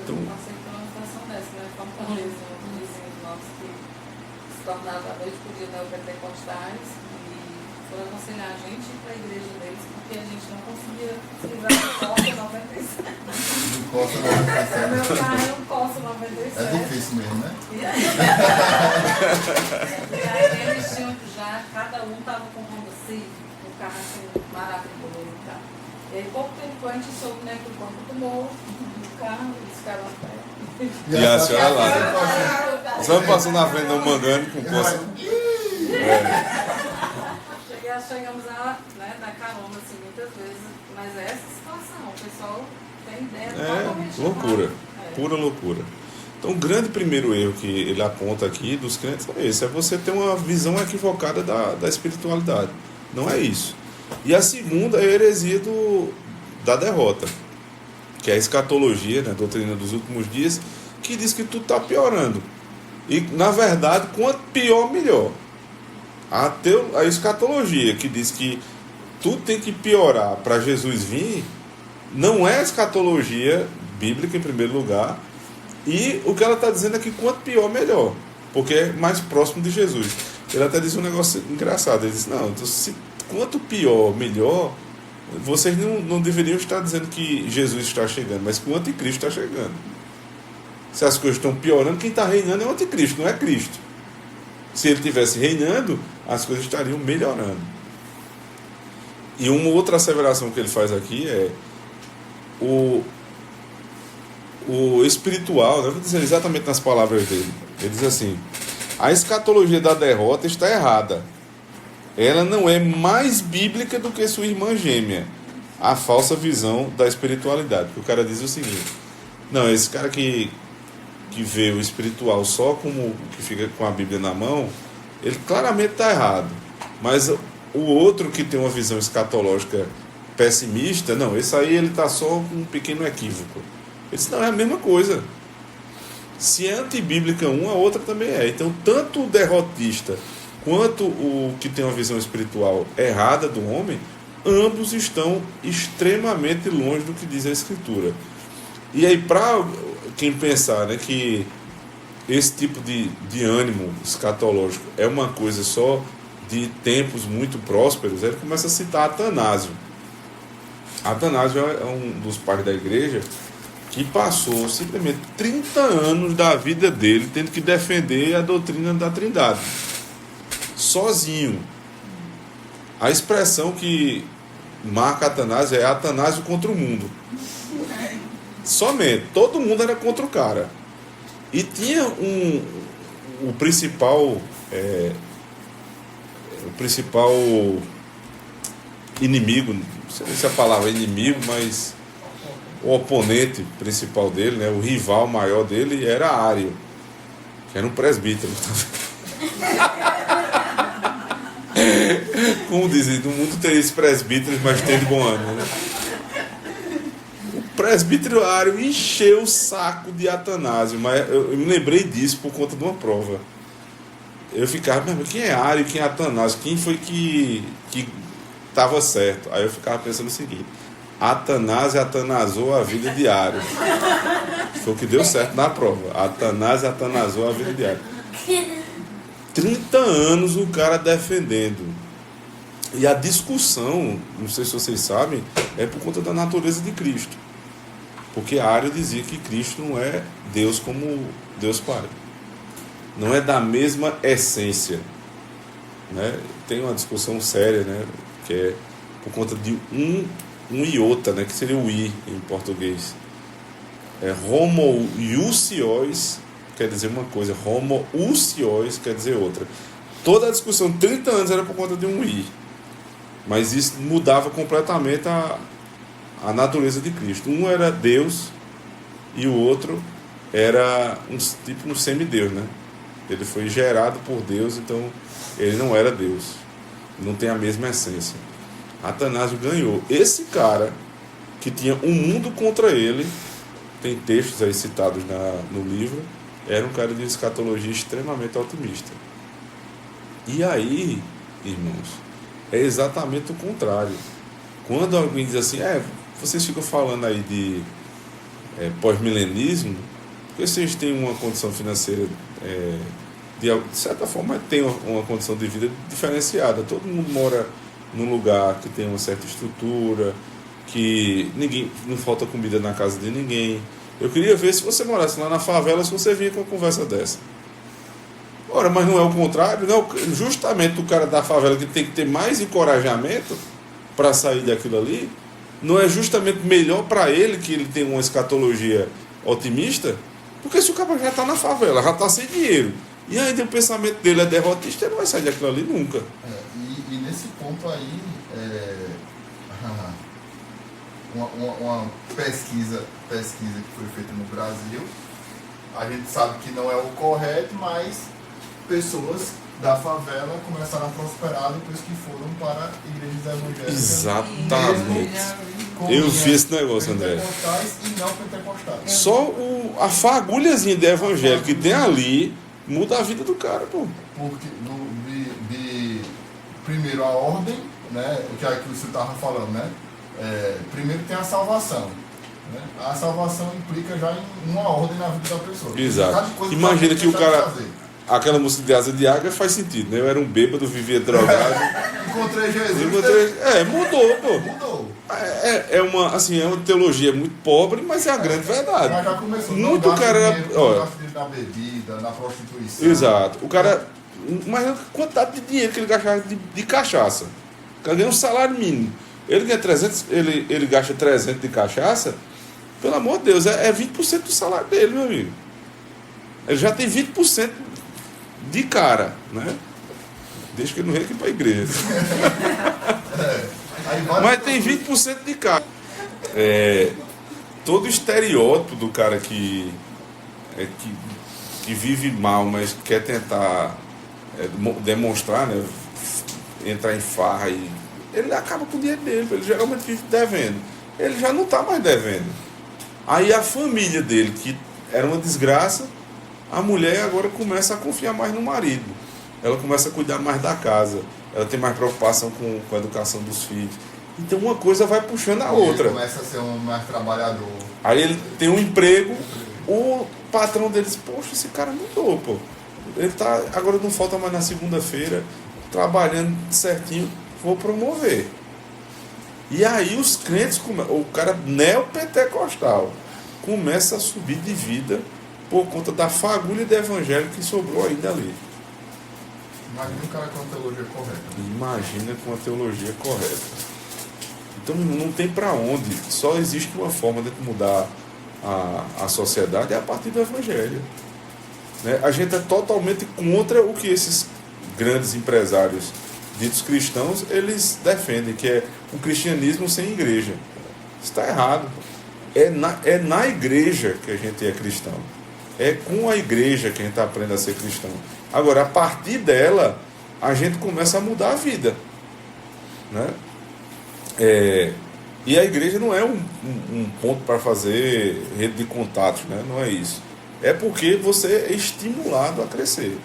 Então, eu passei por uma situação dessa, né? Fortaleza, um vizinho nosso que se tornava a noite por dia neopentecostais e foram aconselhar a gente ir para a igreja deles porque a gente não conseguia usar o Corsa 97. Do Corsa 97. Meu carro é um Corsa 97. É difícil mesmo, né? E aí eles tinham já, cada um estava com Honda Civic, um carro assim maravilhoso e tal. E aí pouco tempo antes soube, né, que o corpo tomou o carro, eles ficaram a pé. E a senhora lá, né? A senhora passou na frente do mandando com poça. Chegamos a, né, dar carona assim, muitas vezes, mas é essa situação, o pessoal tem ideia totalmente loucura, pura loucura. Então o grande primeiro erro que ele aponta aqui dos crentes é esse, é você ter uma visão equivocada da espiritualidade. Não é isso. E a segunda é a heresia da derrota, que é a escatologia, né, a doutrina dos últimos dias, que diz que tudo está piorando. E, na verdade, quanto pior, melhor. A escatologia, que diz que tudo tem que piorar para Jesus vir, não é a escatologia bíblica, em primeiro lugar. E o que ela está dizendo é que quanto pior, melhor. Porque é mais próximo de Jesus. Ele até diz um negócio engraçado. Ele diz, não, então, quanto pior, melhor, vocês não deveriam estar dizendo que Jesus está chegando, mas que o anticristo está chegando. Se as coisas estão piorando, quem está reinando é o anticristo, não é Cristo. Se ele estivesse reinando, as coisas estariam melhorando. E uma outra asseveração que ele faz aqui é o espiritual, eu vou dizer exatamente nas palavras dele. Ele diz assim, a escatologia da derrota está errada. Ela não é mais bíblica do que sua irmã gêmea, a falsa visão da espiritualidade. Porque o cara diz o seguinte, Não, esse cara que vê o espiritual só como que fica com a Bíblia na mão, ele claramente está errado. Mas o outro que tem uma visão escatológica pessimista, não, esse aí ele está só com um pequeno equívoco. Ele disse, não, é a mesma coisa. Se é antibíblica uma, a outra também é. Então, tanto o derrotista quanto o que tem uma visão espiritual errada do homem, ambos estão extremamente longe do que diz a Escritura. E aí, para quem pensar, né, que esse tipo de ânimo escatológico é uma coisa só de tempos muito prósperos, ele começa a citar Atanásio. Atanásio é um dos pais da igreja que passou simplesmente 30 anos da vida dele tendo que defender a doutrina da Trindade, sozinho. A expressão que marca Atanásio é Atanásio contra o mundo. Somente, todo mundo era contra o cara. E tinha o principal inimigo, não sei se a palavra é inimigo, mas o oponente principal dele, né, o rival maior dele era Ário, que era um presbítero. Como dizem, no mundo tem esses presbíteros, mas tem de bom ânimo, né? O presbítero Ário encheu o saco de Atanásio, mas eu me lembrei disso por conta de uma prova. Eu ficava, mas quem é Ário, quem é Atanásio? Quem foi que estava certo? Aí eu ficava pensando o seguinte: Atanásio atanasou a vida de Ário. Foi o que deu certo na prova. Atanásio atanasou a vida de Ário. 30 anos o cara defendendo. E a discussão, não sei se vocês sabem, é por conta da natureza de Cristo. Porque Ário dizia que Cristo não é Deus como Deus Pai. Não é da mesma essência. Né? Tem uma discussão séria, né? Que é por conta de um iota, né? Que seria o i em português. Homoousios quer dizer uma coisa, homoousios quer dizer outra. Toda a discussão, 30 anos, era por conta de um i. Mas isso mudava completamente a natureza de Cristo. Um era Deus e o outro era um semideus, né? Ele foi gerado por Deus, então ele não era Deus. Não tem a mesma essência. Atanásio ganhou. Esse cara, que tinha um mundo contra ele, tem textos aí citados no livro, era um cara de escatologia extremamente otimista. E aí, irmãos, é exatamente o contrário. Quando alguém diz assim, vocês ficam falando aí de pós-milenismo, porque vocês têm uma condição financeira, de certa forma, tem uma condição de vida diferenciada. Todo mundo mora num lugar que tem uma certa estrutura, que não falta comida na casa de ninguém. Eu queria ver se você morasse lá na favela, se você vinha com uma conversa dessa. Ora, mas não é o contrário, não? Justamente o cara da favela que tem que ter mais encorajamento para sair daquilo ali, não é justamente melhor para ele que ele tem uma escatologia otimista? Porque se o cara já está na favela, já está sem dinheiro, e ainda o pensamento dele é derrotista, ele não vai sair daquilo ali nunca. E nesse ponto aí, uma pesquisa que foi feita no Brasil, a gente sabe que não é o correto, mas pessoas da favela começaram a prosperar depois que foram para igrejas evangélicas. Exatamente. Eu vi esse negócio, André. Pentecostais e não pentecostais. Só a fagulhazinha de evangelho que tem ali muda a vida do cara, pô. Porque primeiro a ordem, né, que é aquilo que você estava falando, né? Primeiro tem a salvação. Né? A salvação implica já em uma ordem na vida da pessoa. Exato. Imagina que o cara... Aquela música de Asa de Águia faz sentido, né? Eu era um bêbado, vivia drogado. Encontrei Jesus. Mudou, pô. Mudou. É uma teologia muito pobre, mas é a grande verdade. Mas já começou. Muito cara era... Na bebida, na prostituição. Exato. O cara... Mas a quantidade de dinheiro que ele gastava de cachaça. O cara ganha um salário mínimo. Ele ganha 300, ele gasta 300 de cachaça, pelo amor de Deus, é 20% do salário dele, meu amigo. Ele já tem 20% de cara, né? Deixa que ele não venha aqui para a igreja. Mas tem 20% de cara. todo estereótipo do cara que vive mal, mas quer tentar demonstrar, né, entrar em farra, e ele acaba com o dinheiro dele, ele geralmente vive devendo. Ele já não está mais devendo. Aí a família dele, que era uma desgraça, a mulher agora começa a confiar mais no marido. Ela começa a cuidar mais da casa. Ela tem mais preocupação com a educação dos filhos. Então uma coisa vai puxando a outra. Ele começa a ser um mais trabalhador. Aí ele tem um emprego, o patrão dele diz, poxa, esse cara mudou, pô. Ele tá, agora não falta mais na segunda-feira, trabalhando certinho, vou promover. E aí os crentes, o cara neopentecostal, começa a subir de vida por conta da fagulha do evangelho que sobrou ainda ali. Imagina um cara com a teologia correta. Imagina com a teologia correta. Então não tem para onde. Só existe uma forma de mudar a sociedade, é a partir do evangelho. Né? A gente é totalmente contra o que esses grandes empresários ditos cristãos, eles defendem, que é um cristianismo sem igreja. Isso está errado. É na igreja que a gente é cristão. É com a igreja que a gente aprende a ser cristão. Agora, a partir dela, a gente começa a mudar a vida. Né? E a igreja não é um ponto para fazer rede de contatos, né? Não é isso. É porque você é estimulado a crescer.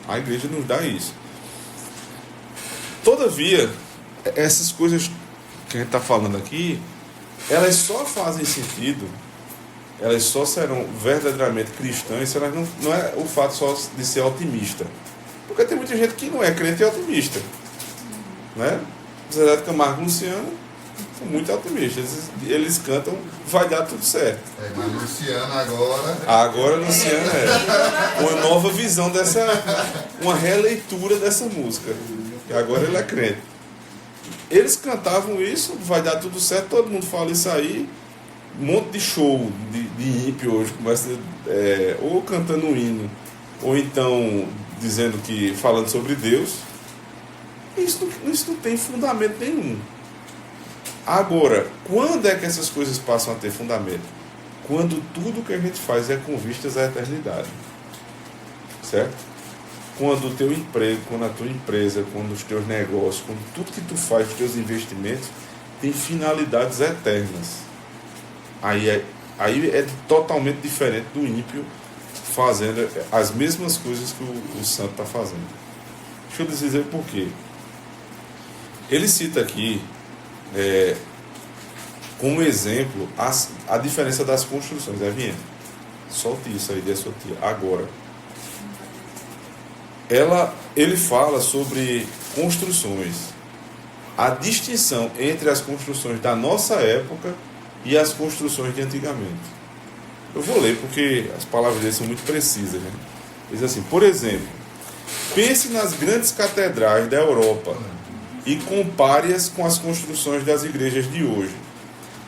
A igreja nos dá isso. Todavia, essas coisas que a gente está falando aqui, elas só fazem sentido, elas só serão verdadeiramente cristãs se elas não é o fato só de ser otimista. Porque tem muita gente que não é crente e é otimista. Né? Zé de Camargo e Luciano são muito otimistas. Eles cantam, vai dar tudo certo. Mas Luciano agora... Agora Luciano uma nova visão dessa, uma releitura dessa música. E agora ele é crente. Eles cantavam isso, vai dar tudo certo, todo mundo fala isso aí. Um monte de show de ímpio hoje começa ou cantando um hino, ou então dizendo que, falando sobre Deus. Isso não tem fundamento nenhum. Agora, quando é que essas coisas passam a ter fundamento? Quando tudo que a gente faz é com vistas à eternidade. Certo? Quando o teu emprego, quando a tua empresa, quando os teus negócios, quando tudo que tu faz, os teus investimentos, tem finalidades eternas. Aí é totalmente diferente do ímpio fazendo as mesmas coisas que o santo está fazendo. Deixa eu dizer por quê. Ele cita aqui, como exemplo, a diferença das construções. Vinha, solte isso aí da sua tia, agora. Ele fala sobre construções. A distinção entre as construções da nossa época e as construções de antigamente. Eu vou ler porque as palavras dele são muito precisas. Né? Diz assim, por exemplo, pense nas grandes catedrais da Europa e compare-as com as construções das igrejas de hoje.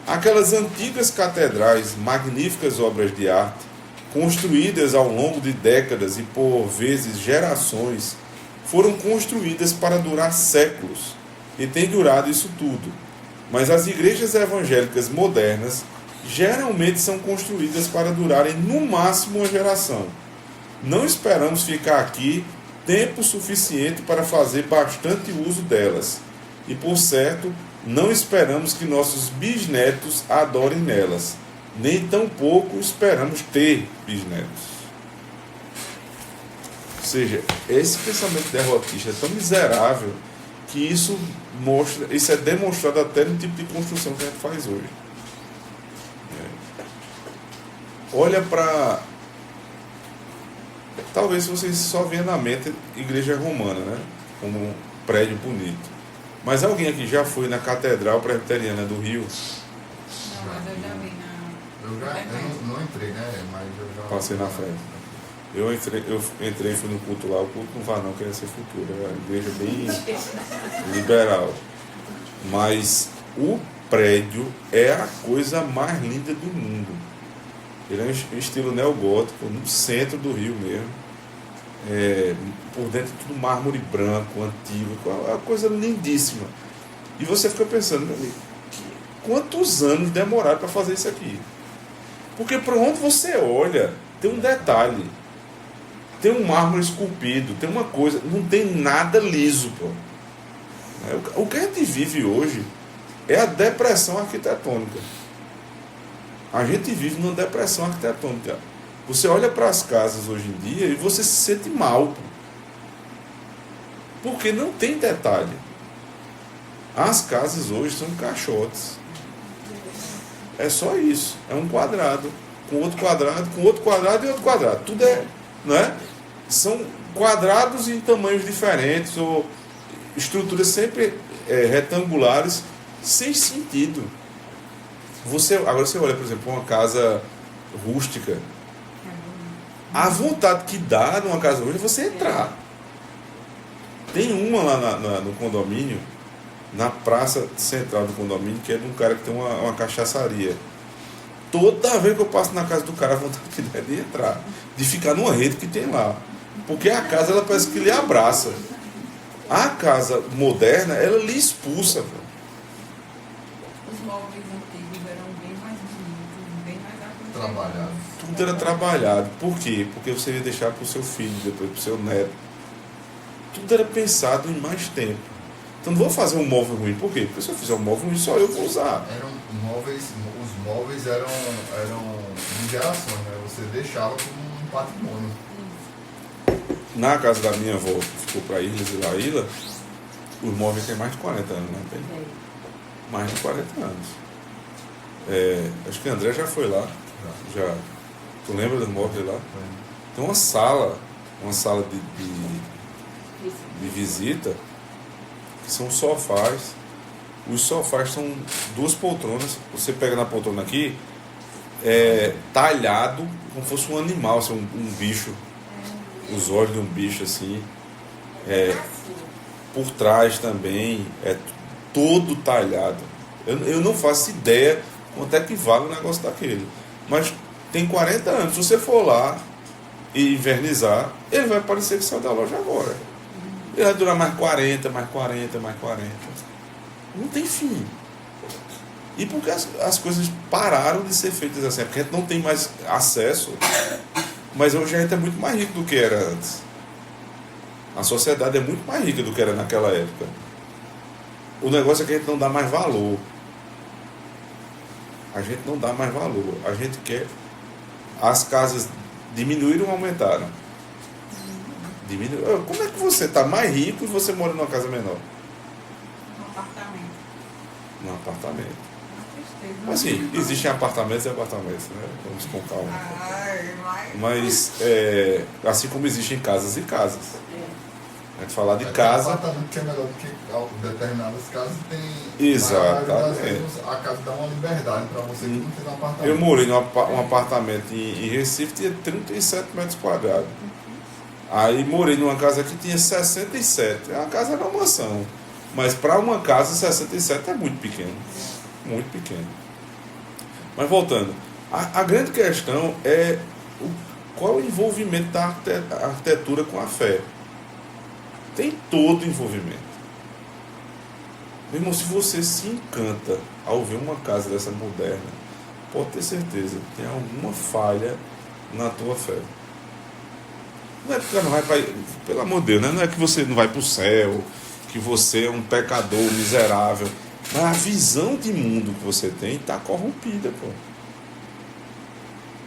Aquelas antigas catedrais, magníficas obras de arte, construídas ao longo de décadas e por vezes gerações, foram construídas para durar séculos e têm durado isso tudo. Mas as igrejas evangélicas modernas geralmente são construídas para durarem no máximo uma geração. Não esperamos ficar aqui tempo suficiente para fazer bastante uso delas. E, por certo, não esperamos que nossos bisnetos adorem nelas. Nem tampouco esperamos ter bisnetos. Ou seja, esse pensamento derrotista é tão miserável que isso é demonstrado até no tipo de construção que a gente faz hoje. Olha para... Talvez vocês só venham na mente igreja romana, né? Como um prédio bonito. Mas alguém aqui já foi na Catedral Presbiteriana do Rio? Não, mas eu já vi Eu não entrei, né? Mas eu já... Passei na frente. Eu entrei, fui no culto lá. O culto não vai não, queria ser futuro. É uma igreja bem liberal. Mas o prédio é a coisa mais linda do mundo. Ele é um estilo neogótico, no centro do Rio mesmo. Por dentro tudo mármore branco, antigo, uma coisa lindíssima. E você fica pensando, quantos anos demoraram para fazer isso aqui. Porque para onde você olha, tem um detalhe. Tem um mármore esculpido, tem uma coisa, não tem nada liso, pô. O que a gente vive hoje é a depressão arquitetônica. A gente vive numa depressão arquitetônica. Você olha para as casas hoje em dia e você se sente mal, pô. Porque não tem detalhe. As casas hoje são caixotes. É só isso. É um quadrado, com outro quadrado, com outro quadrado e outro quadrado. Tudo é, né? São quadrados em tamanhos diferentes ou estruturas sempre retangulares, sem sentido. Agora você olha, por exemplo, uma casa rústica. A vontade que dá numa casa rústica é você entrar. Tem uma lá no condomínio, na praça central do condomínio, que é de um cara que tem uma cachaçaria. Toda vez que eu passo na casa do cara, a vontade que dá é de entrar, de ficar numa rede que tem lá. Porque a casa, ela parece que lhe abraça. A casa moderna, ela lhe expulsa. Pô. Os móveis antigos eram bem mais bonitos, bem mais Trabalhado. Tudo era trabalhado. Por quê? Porque você ia deixar para o seu filho, depois para o seu neto. Tudo era pensado em mais tempo. Então não vou fazer um móvel ruim. Por quê? Porque se eu fizer um móvel ruim, só eu vou usar. Os móveis eram de gerações, né? Você deixava como um patrimônio. Na casa da minha avó, que ficou para Ilhas e Laíla, os móveis têm mais de 40 anos, não tem? Mais de 40 anos. Acho que o André já foi lá. Já. Tu lembra dos móveis lá? Tem uma sala de visita, que são sofás. Os sofás são 2 poltronas. Você pega na poltrona aqui, talhado, como se fosse um animal, assim, um bicho. Os olhos de um bicho assim. Por trás também, todo talhado. Eu não faço ideia quanto é que vale o negócio daquele. Mas tem 40 anos. Se você for lá e invernizar, ele vai parecer que saiu da loja agora. Ele vai durar mais 40, mais 40, mais 40. Não tem fim. E porque as coisas pararam de ser feitas assim? Porque a gente não tem mais acesso. Mas hoje a gente é muito mais rico do que era antes. A sociedade é muito mais rica do que era naquela época. O negócio é que a gente não dá mais valor. A gente não dá mais valor. A gente quer... As casas diminuíram ou aumentaram? Diminuíram. Como é que você está mais rico e você mora numa casa menor? Um apartamento. Num apartamento. Tristeza. Mas sim, existem apartamentos e apartamentos, né? Vamos com calma. Mas Mas, assim como existem casas e casas. A gente falar de Tem casa... apartamento que é melhor do que determinadas casas tem. Exatamente. Na maioria das vezes, a casa dá uma liberdade para você que não tem um apartamento. Eu morei num apartamento em Recife, tinha 37 metros quadrados. Aí morei numa casa que tinha 67. A casa era uma mansão. Mas para uma casa, 67 é muito pequeno. Muito pequeno. Mas voltando, a grande questão é qual é o envolvimento da arquitetura com a fé. Tem todo envolvimento. Meu irmão, se você se encanta ao ver uma casa dessa moderna, pode ter certeza que tem alguma falha na tua fé. Não é porque não vai para... Pelo amor de Deus, né? Não é que você não vai para o céu, que você é um pecador miserável. Mas a visão de mundo que você tem está corrompida, pô.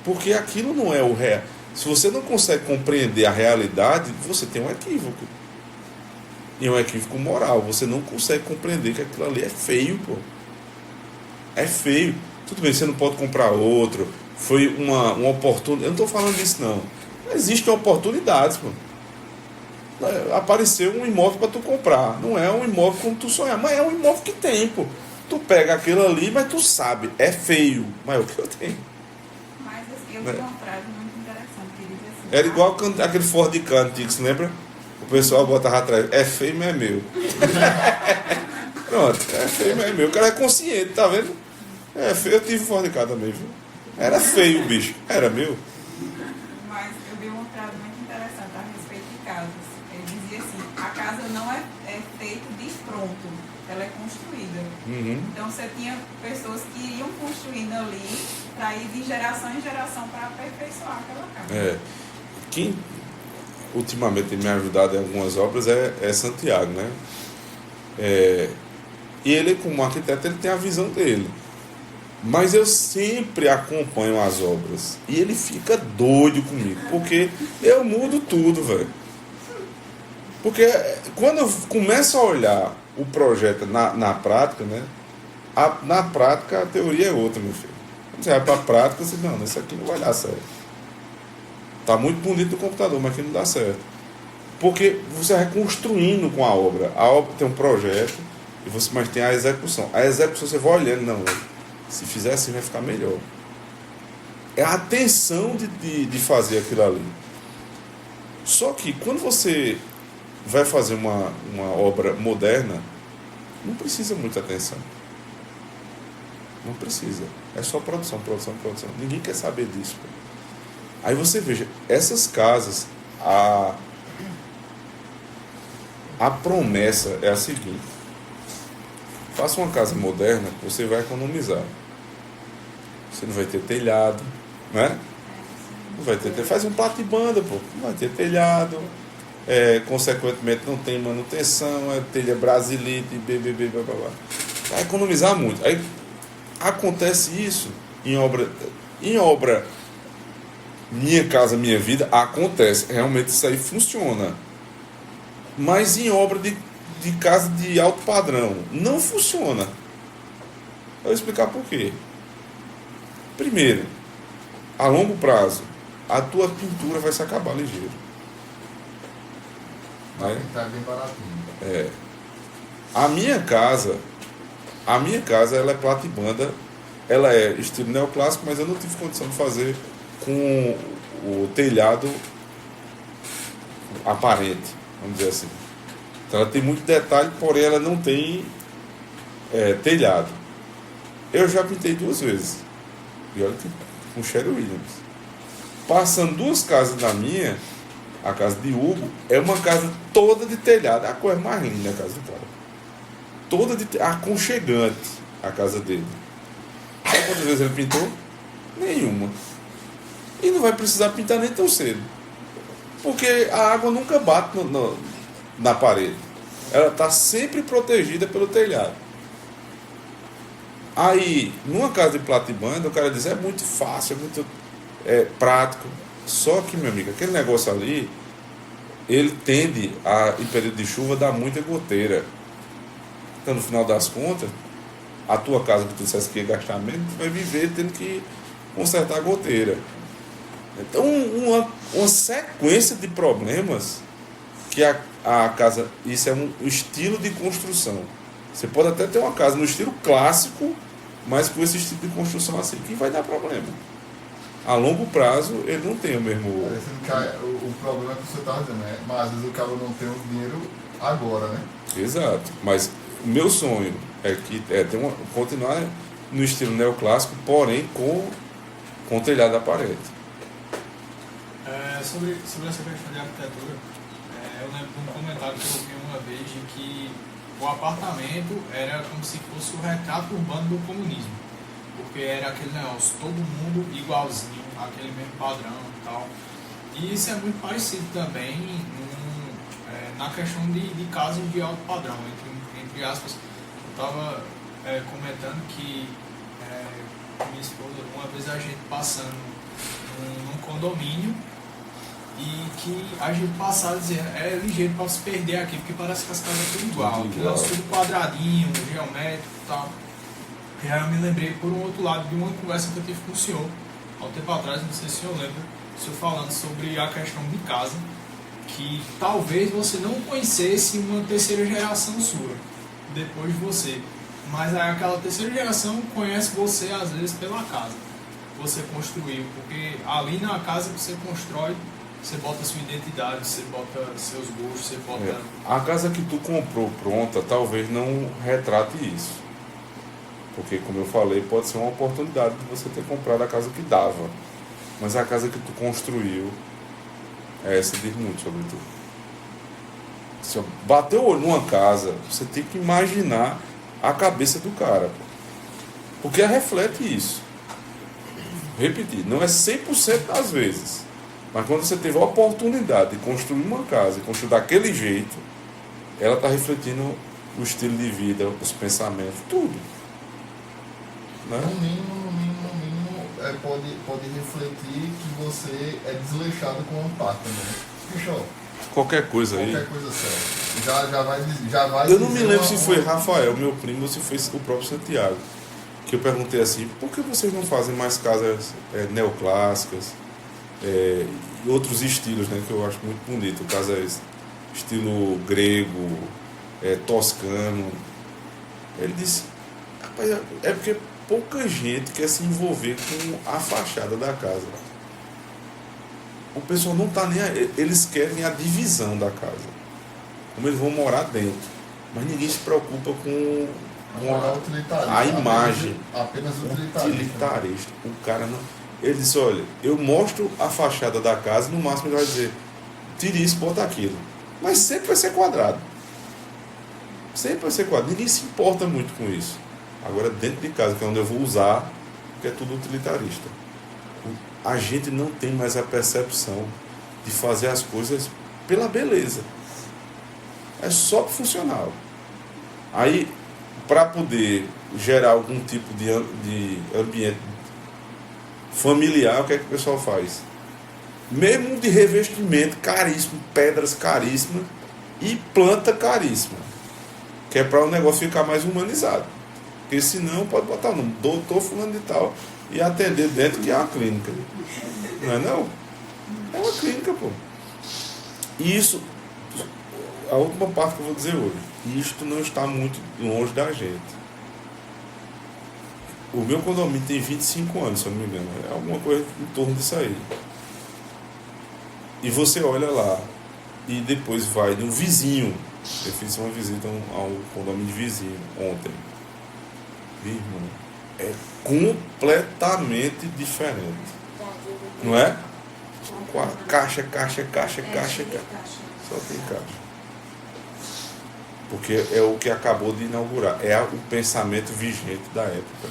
Porque aquilo não é o real. Se você não consegue compreender a realidade, você tem um equívoco. E é um equívoco moral. Você não consegue compreender que aquilo ali é feio, pô. É feio. Tudo bem, você não pode comprar outro. Foi uma oportunidade. Eu não estou falando disso, não. Existem oportunidades, pô. Apareceu um imóvel para tu comprar. Não é um imóvel como tu sonhar, mas é um imóvel que tem, pô. Tu pega aquilo ali, mas tu sabe, é feio, mas é o que eu tenho. Mas assim, eu vi uma frase muito interessante que diz assim. Era igual aquele Ford Ka antigo, você lembra? O pessoal botava atrás, é feio, mas é meu. Pronto, é feio, mas é meu. O cara é consciente, tá vendo? É feio, eu tive Ford Ka também, viu? Era feio o bicho, era meu. Mas eu vi uma frase muito interessante a respeito de casas. Ele dizia assim, a casa não é feita de pronto. ela é construída. Uhum. Então você tinha pessoas que iam construindo ali para ir de geração em geração para aperfeiçoar aquela casa. Quem ultimamente tem me ajudado em algumas obras é Santiago, né? E ele, como arquiteto, ele tem a visão dele. Mas eu sempre acompanho as obras. E ele fica doido comigo, porque eu mudo tudo, velho. Porque quando eu começo a olhar o projeto na prática, né? Na prática a teoria é outra, meu filho. Quando você vai para a prática, você diz, não, isso aqui não vai dar certo. Tá muito bonito no computador, mas aqui não dá certo. Porque você vai construindo com a obra. A obra tem um projeto, mas tem a execução. A execução você vai olhando, não, se fizer assim vai ficar melhor. É a atenção de fazer aquilo ali. Só que quando você vai fazer uma obra moderna, não precisa muita atenção. Não precisa. É só produção. Ninguém quer saber disso. Aí você veja, essas casas, a promessa é a seguinte: faça uma casa moderna, você vai economizar. Você não vai ter telhado, né? Não vai ter, faz um platibanda, pô. Não vai ter telhado, consequentemente não tem manutenção, é telha brasilite, blá. Vai economizar muito. Aí acontece isso em obra Minha Casa Minha Vida, acontece, realmente isso aí funciona. Mas em obra de casa de alto padrão não funciona. Eu vou explicar por quê. Primeiro, a longo prazo, a tua pintura vai se acabar ligeiro. Né? Tá bem baratinho. A minha casa ela é platibanda, ela é estilo neoclássico, mas eu não tive condição de fazer com o telhado aparente, vamos dizer assim. Então ela tem muito detalhe, porém ela não tem telhado. Eu já pintei 2 vezes. E olha que com Sherry Williams. Passando 2 casas da minha, a casa de Hugo, é uma casa toda de telhado. É a coisa mais linda da casa do cara. Toda aconchegante a casa dele. Sabe quantas vezes ele pintou? Nenhuma. E não vai precisar pintar nem tão cedo. Porque a água nunca bate na parede. Ela está sempre protegida pelo telhado. Aí, numa casa de platibanda, o cara diz, é muito fácil, é muito prático. Só que, meu amigo, aquele negócio ali, ele tende em período de chuva, dar muita goteira. Então, no final das contas, a tua casa que tu dissesse que ia gastar menos, tu vai viver tendo que consertar a goteira. Então, uma sequência de problemas que a casa... Isso é um estilo de construção. Você pode até ter uma casa no estilo clássico, mas com esse estilo de construção assim, que vai dar problema. A longo prazo, ele não tem o mesmo... O problema é que você está dizendo, né? Mas às vezes o cara não tem o dinheiro agora, né? Exato. Mas o meu sonho é que continuar no estilo neoclássico, porém com o telhado da parede. Sobre essa questão de arquitetura, eu lembro de um comentário que eu ouvi uma vez de que o apartamento era como se fosse o retrato urbano do comunismo, porque era aquele negócio, todo mundo igualzinho, aquele mesmo padrão e tal. E isso é muito parecido também na questão de casas de alto padrão, entre aspas. Eu estava comentando que minha esposa, uma vez a gente passando num condomínio, e que a gente passava dizendo, é ligeiro para se perder aqui, porque parece que as casas são tudo igual, tudo quadradinho, geométrico e tal. E aí eu me lembrei, por um outro lado, de uma conversa que eu tive com o senhor, há um tempo atrás, não sei se o senhor lembra, o senhor falando sobre a questão de casa, que talvez você não conhecesse uma terceira geração sua, depois de você. Mas aí aquela terceira geração conhece você, às vezes, pela casa que você construiu, porque ali na casa que você constrói, você bota sua identidade, você bota seus gostos, você bota... A casa que tu comprou pronta talvez não retrate isso. Porque, como eu falei, pode ser uma oportunidade de você ter comprado a casa que dava. Mas a casa que tu construiu, essa diz muito sobre tu. Se bater o olho numa casa, você tem que imaginar a cabeça do cara. Pô. Porque reflete isso. Repetir, não é 100% das vezes. Mas quando você teve a oportunidade de construir uma casa e construir daquele jeito, ela está refletindo o estilo de vida, os pensamentos, tudo. Né? No mínimo, pode refletir que você é desleixado com o amparo também. Bicho, Qualquer coisa aí. qualquer coisa séria. Já vai Eu não me dizer lembro se foi Rafael, meu primo, ou se foi o próprio Santiago. Que eu perguntei assim, por que vocês não fazem mais casas neoclássicas, e outros estilos, né, que eu acho muito bonito, casas estilo grego, toscano. Ele disse, rapaz, é porque pouca gente quer se envolver com a fachada da casa. O pessoal não está nem aí, eles querem a divisão da casa, como eles vão morar dentro, mas ninguém se preocupa com a imagem. Apenas utilitarista. O cara não. Ele disse, olha, eu mostro a fachada da casa, no máximo ele vai dizer, tire isso, bota aquilo. Mas sempre vai ser quadrado. Sempre vai ser quadrado. Ninguém se importa muito com isso. Agora dentro de casa, que é onde eu vou usar, que é tudo utilitarista. A gente não tem mais a percepção de fazer as coisas pela beleza. É só funcional. Aí, para poder gerar algum tipo de ambiente familiar, o que é que o pessoal faz? Mesmo de revestimento caríssimo, pedras caríssimas e planta caríssima, que é para o negócio ficar mais humanizado. Porque senão pode botar o nome doutor fulano de tal e atender dentro que é uma clínica. Não é não? É uma clínica, pô. E isso, a última parte que eu vou dizer hoje, isto não está muito longe da gente. O meu condomínio tem 25 anos, se eu não me engano. É alguma coisa em torno disso aí. E você olha lá e depois vai no vizinho. Eu fiz uma visita ao condomínio de vizinho ontem. Irmão, é completamente diferente. Não é? Caixa. Só tem caixa. Porque é o que acabou de inaugurar. É o pensamento vigente da época.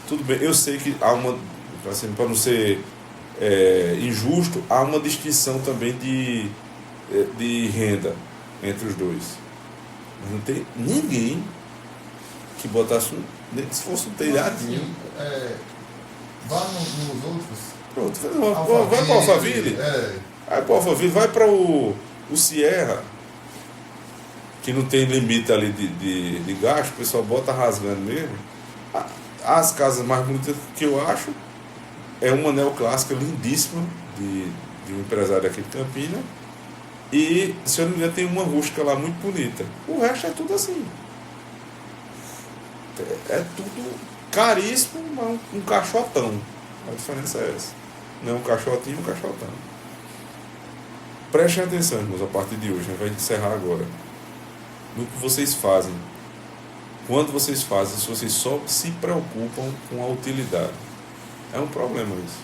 Tudo bem, eu sei que há uma, assim, para não ser injusto, há uma distinção também de renda entre os dois. Mas não tem ninguém que botasse nem que se fosse um telhadinho. Vá nos outros. Pronto, vai para o Alphaville. Vai para o Alphaville, vai para o Sierra, que não tem limite ali de gasto, o pessoal bota rasgando mesmo. As casas mais bonitas que eu acho é uma neoclássica lindíssima de um empresário aqui de Campinas. E, se eu não me engano, tem uma rústica lá muito bonita. O resto é tudo assim. É tudo caríssimo, mas um caixotão. A diferença é essa. Não é um caixotinho, um caixotão. Prestem atenção, irmãos, a partir de hoje, vai encerrar agora. No que vocês fazem. Quando vocês fazem, se vocês só se preocupam com a utilidade. É um problema isso.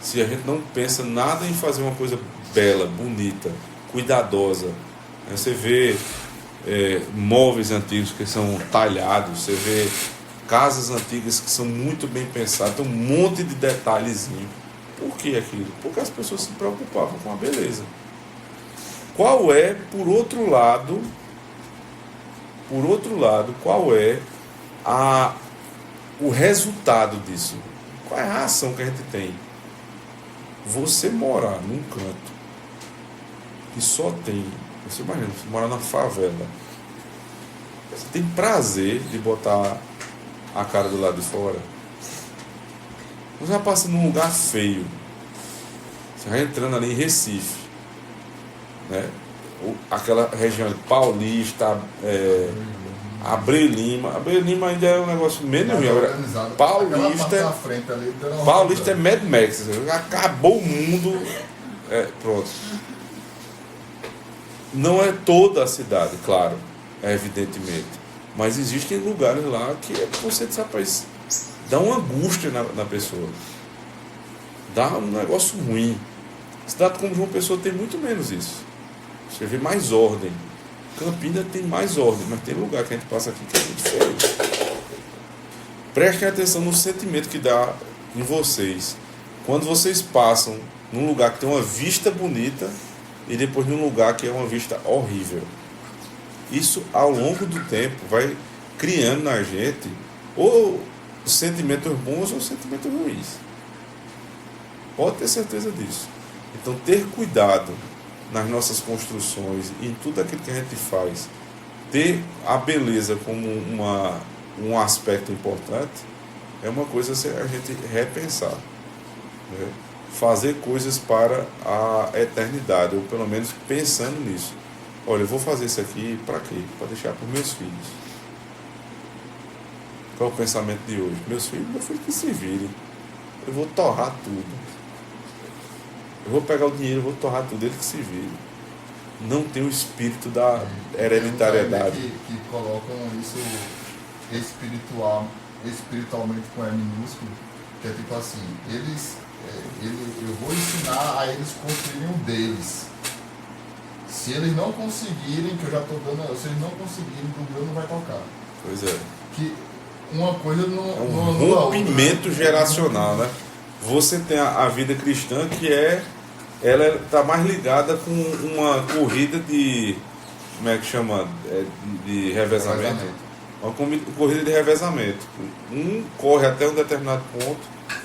Se a gente não pensa nada em fazer uma coisa bela, bonita, cuidadosa. Você vê móveis antigos que são talhados, você vê casas antigas que são muito bem pensadas, tem um monte de detalhezinho. Por que aquilo? Porque as pessoas se preocupavam com a beleza. Qual é, por outro lado, qual é o resultado disso? Qual é a ação que a gente tem? Você morar num canto que só tem... Você imagina, você mora na favela. Você tem prazer de botar a cara do lado de fora. Você vai passando num lugar feio. Você vai entrando ali em Recife. Né? Aquela região de Paulista, Abreu Lima. Abreu Lima ainda é um negócio menos ruim. Agora, Paulista é Mad Max. Acabou o mundo. Pronto. Não é toda a cidade, claro, evidentemente. Mas existem lugares lá que você rapaz, dá uma angústia na pessoa. Dá um negócio ruim. Cidade como João Pessoa tem muito menos isso. Você vê mais ordem. Campina tem mais ordem, mas tem lugar que a gente passa aqui que é muito feio. Prestem atenção no sentimento que dá em vocês. Quando vocês passam num lugar que tem uma vista bonita e depois num lugar que é uma vista horrível. Isso, ao longo do tempo, vai criando na gente ou sentimentos bons ou sentimentos ruins. Pode ter certeza disso. Então, ter cuidado nas nossas construções, em tudo aquilo que a gente faz, ter a beleza como um aspecto importante, é uma coisa a gente repensar. Né? Fazer coisas para a eternidade, ou pelo menos pensando nisso. Olha, eu vou fazer isso aqui para quê? Para deixar para os meus filhos. Qual é o pensamento de hoje? Meu filho que se vire. Eu vou torrar tudo. Eu vou pegar o dinheiro, eu vou torrar tudo, ele que se vire. Não tem o espírito da hereditariedade. Que colocam isso espiritualmente com E minúsculo, que é tipo assim, eu vou ensinar a eles construírem um deles. Se eles não conseguirem, que eu já estou dando, se eles não conseguirem, do meu não vai tocar. Pois é. Que uma coisa não. É um rompimento geracional, né? Você tem a vida cristã que ela está mais ligada com uma corrida de, como é que chama? De revezamento. Uma corrida de revezamento. Um corre até um determinado ponto,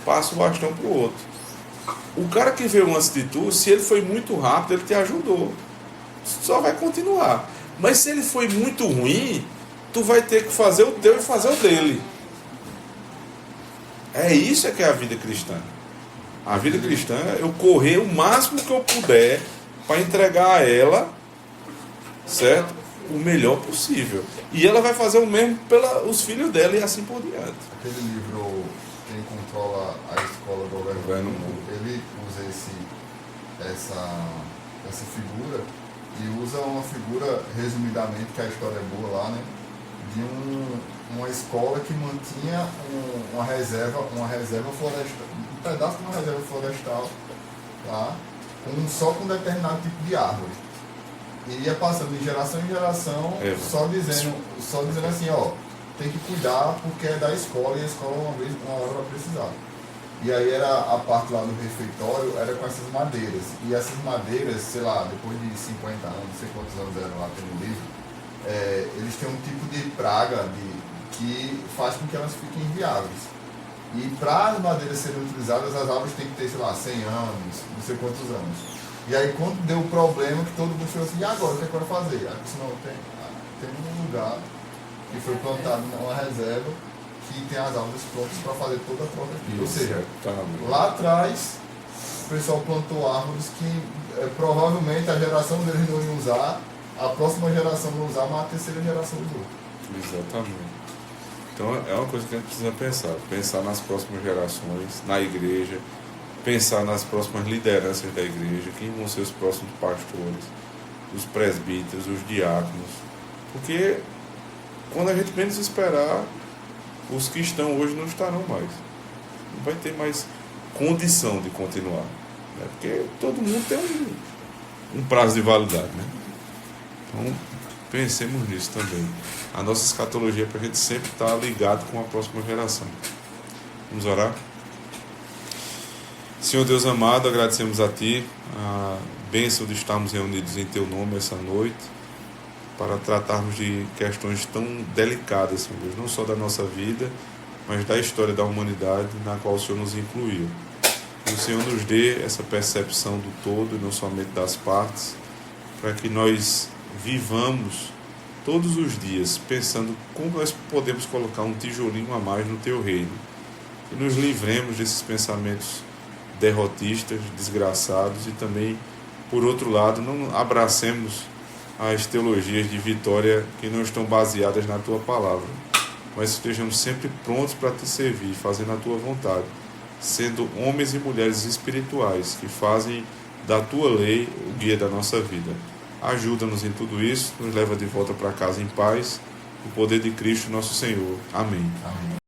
passa o bastão para o outro. O cara que veio antes de tu, se ele foi muito rápido, ele te ajudou. Só vai continuar. Mas se ele foi muito ruim, tu vai ter que fazer o teu e fazer o dele. É isso que é a vida cristã. A vida cristã é eu correr o máximo que eu puder para entregar a ela, certo? O melhor possível. E ela vai fazer o mesmo pelos filhos dela e assim por diante. Aquele livro Quem Controla a Escola do Governo Mundo, ele usa essa figura e usa uma figura, resumidamente, que a história é boa lá, né? De uma escola que mantinha uma reserva florestal, um pedaço de uma reserva florestal lá, só com um determinado tipo de árvore. E ia passando de geração em geração, só dizendo assim, ó, tem que cuidar porque é da escola e a escola uma hora vai precisar. E aí era a parte lá do refeitório, era com essas madeiras. E essas madeiras, sei lá, depois de 50 anos, não sei quantos anos eram lá pelo livro, eles têm um tipo de praga que faz com que elas fiquem inviáveis. E para as madeiras serem utilizadas, as árvores têm que ter, sei lá, 100 anos, não sei quantos anos. E aí quando deu o problema, que todo mundo falou assim, e agora, o que é que eu vou fazer? Aí disse, não, tem um lugar que foi plantado numa reserva que tem as árvores prontas para fazer toda a troca aqui. Ou seja, lá atrás, o pessoal plantou árvores que provavelmente a geração deles não ia usar, a próxima geração não usar, mas a terceira geração usou. Exatamente. Então é uma coisa que a gente precisa pensar nas próximas gerações, na igreja, pensar nas próximas lideranças da igreja, quem vão ser os próximos pastores, os presbíteros, os diáconos, porque quando a gente menos esperar, os que estão hoje não estarão mais, não vai ter mais condição de continuar, né? Porque todo mundo tem um prazo de validade, né? Então pensemos nisso também. A nossa escatologia é para a gente sempre estar ligado com a próxima geração. Vamos orar? Senhor Deus amado, agradecemos a Ti a bênção de estarmos reunidos em Teu nome essa noite para tratarmos de questões tão delicadas, Senhor Deus, não só da nossa vida, mas da história da humanidade na qual o Senhor nos incluiu. Que o Senhor nos dê essa percepção do todo e não somente das partes, para que nós vivamos todos os dias pensando como nós podemos colocar um tijolinho a mais no Teu reino. Que nos livremos desses pensamentos derrotistas, desgraçados, e também, por outro lado, não abracemos as teologias de vitória que não estão baseadas na Tua palavra, mas estejamos sempre prontos para Te servir, fazendo a Tua vontade, sendo homens e mulheres espirituais que fazem da Tua lei o guia da nossa vida. Ajuda-nos em tudo isso, nos leva de volta para casa em paz, no poder de Cristo nosso Senhor. Amém. Amém.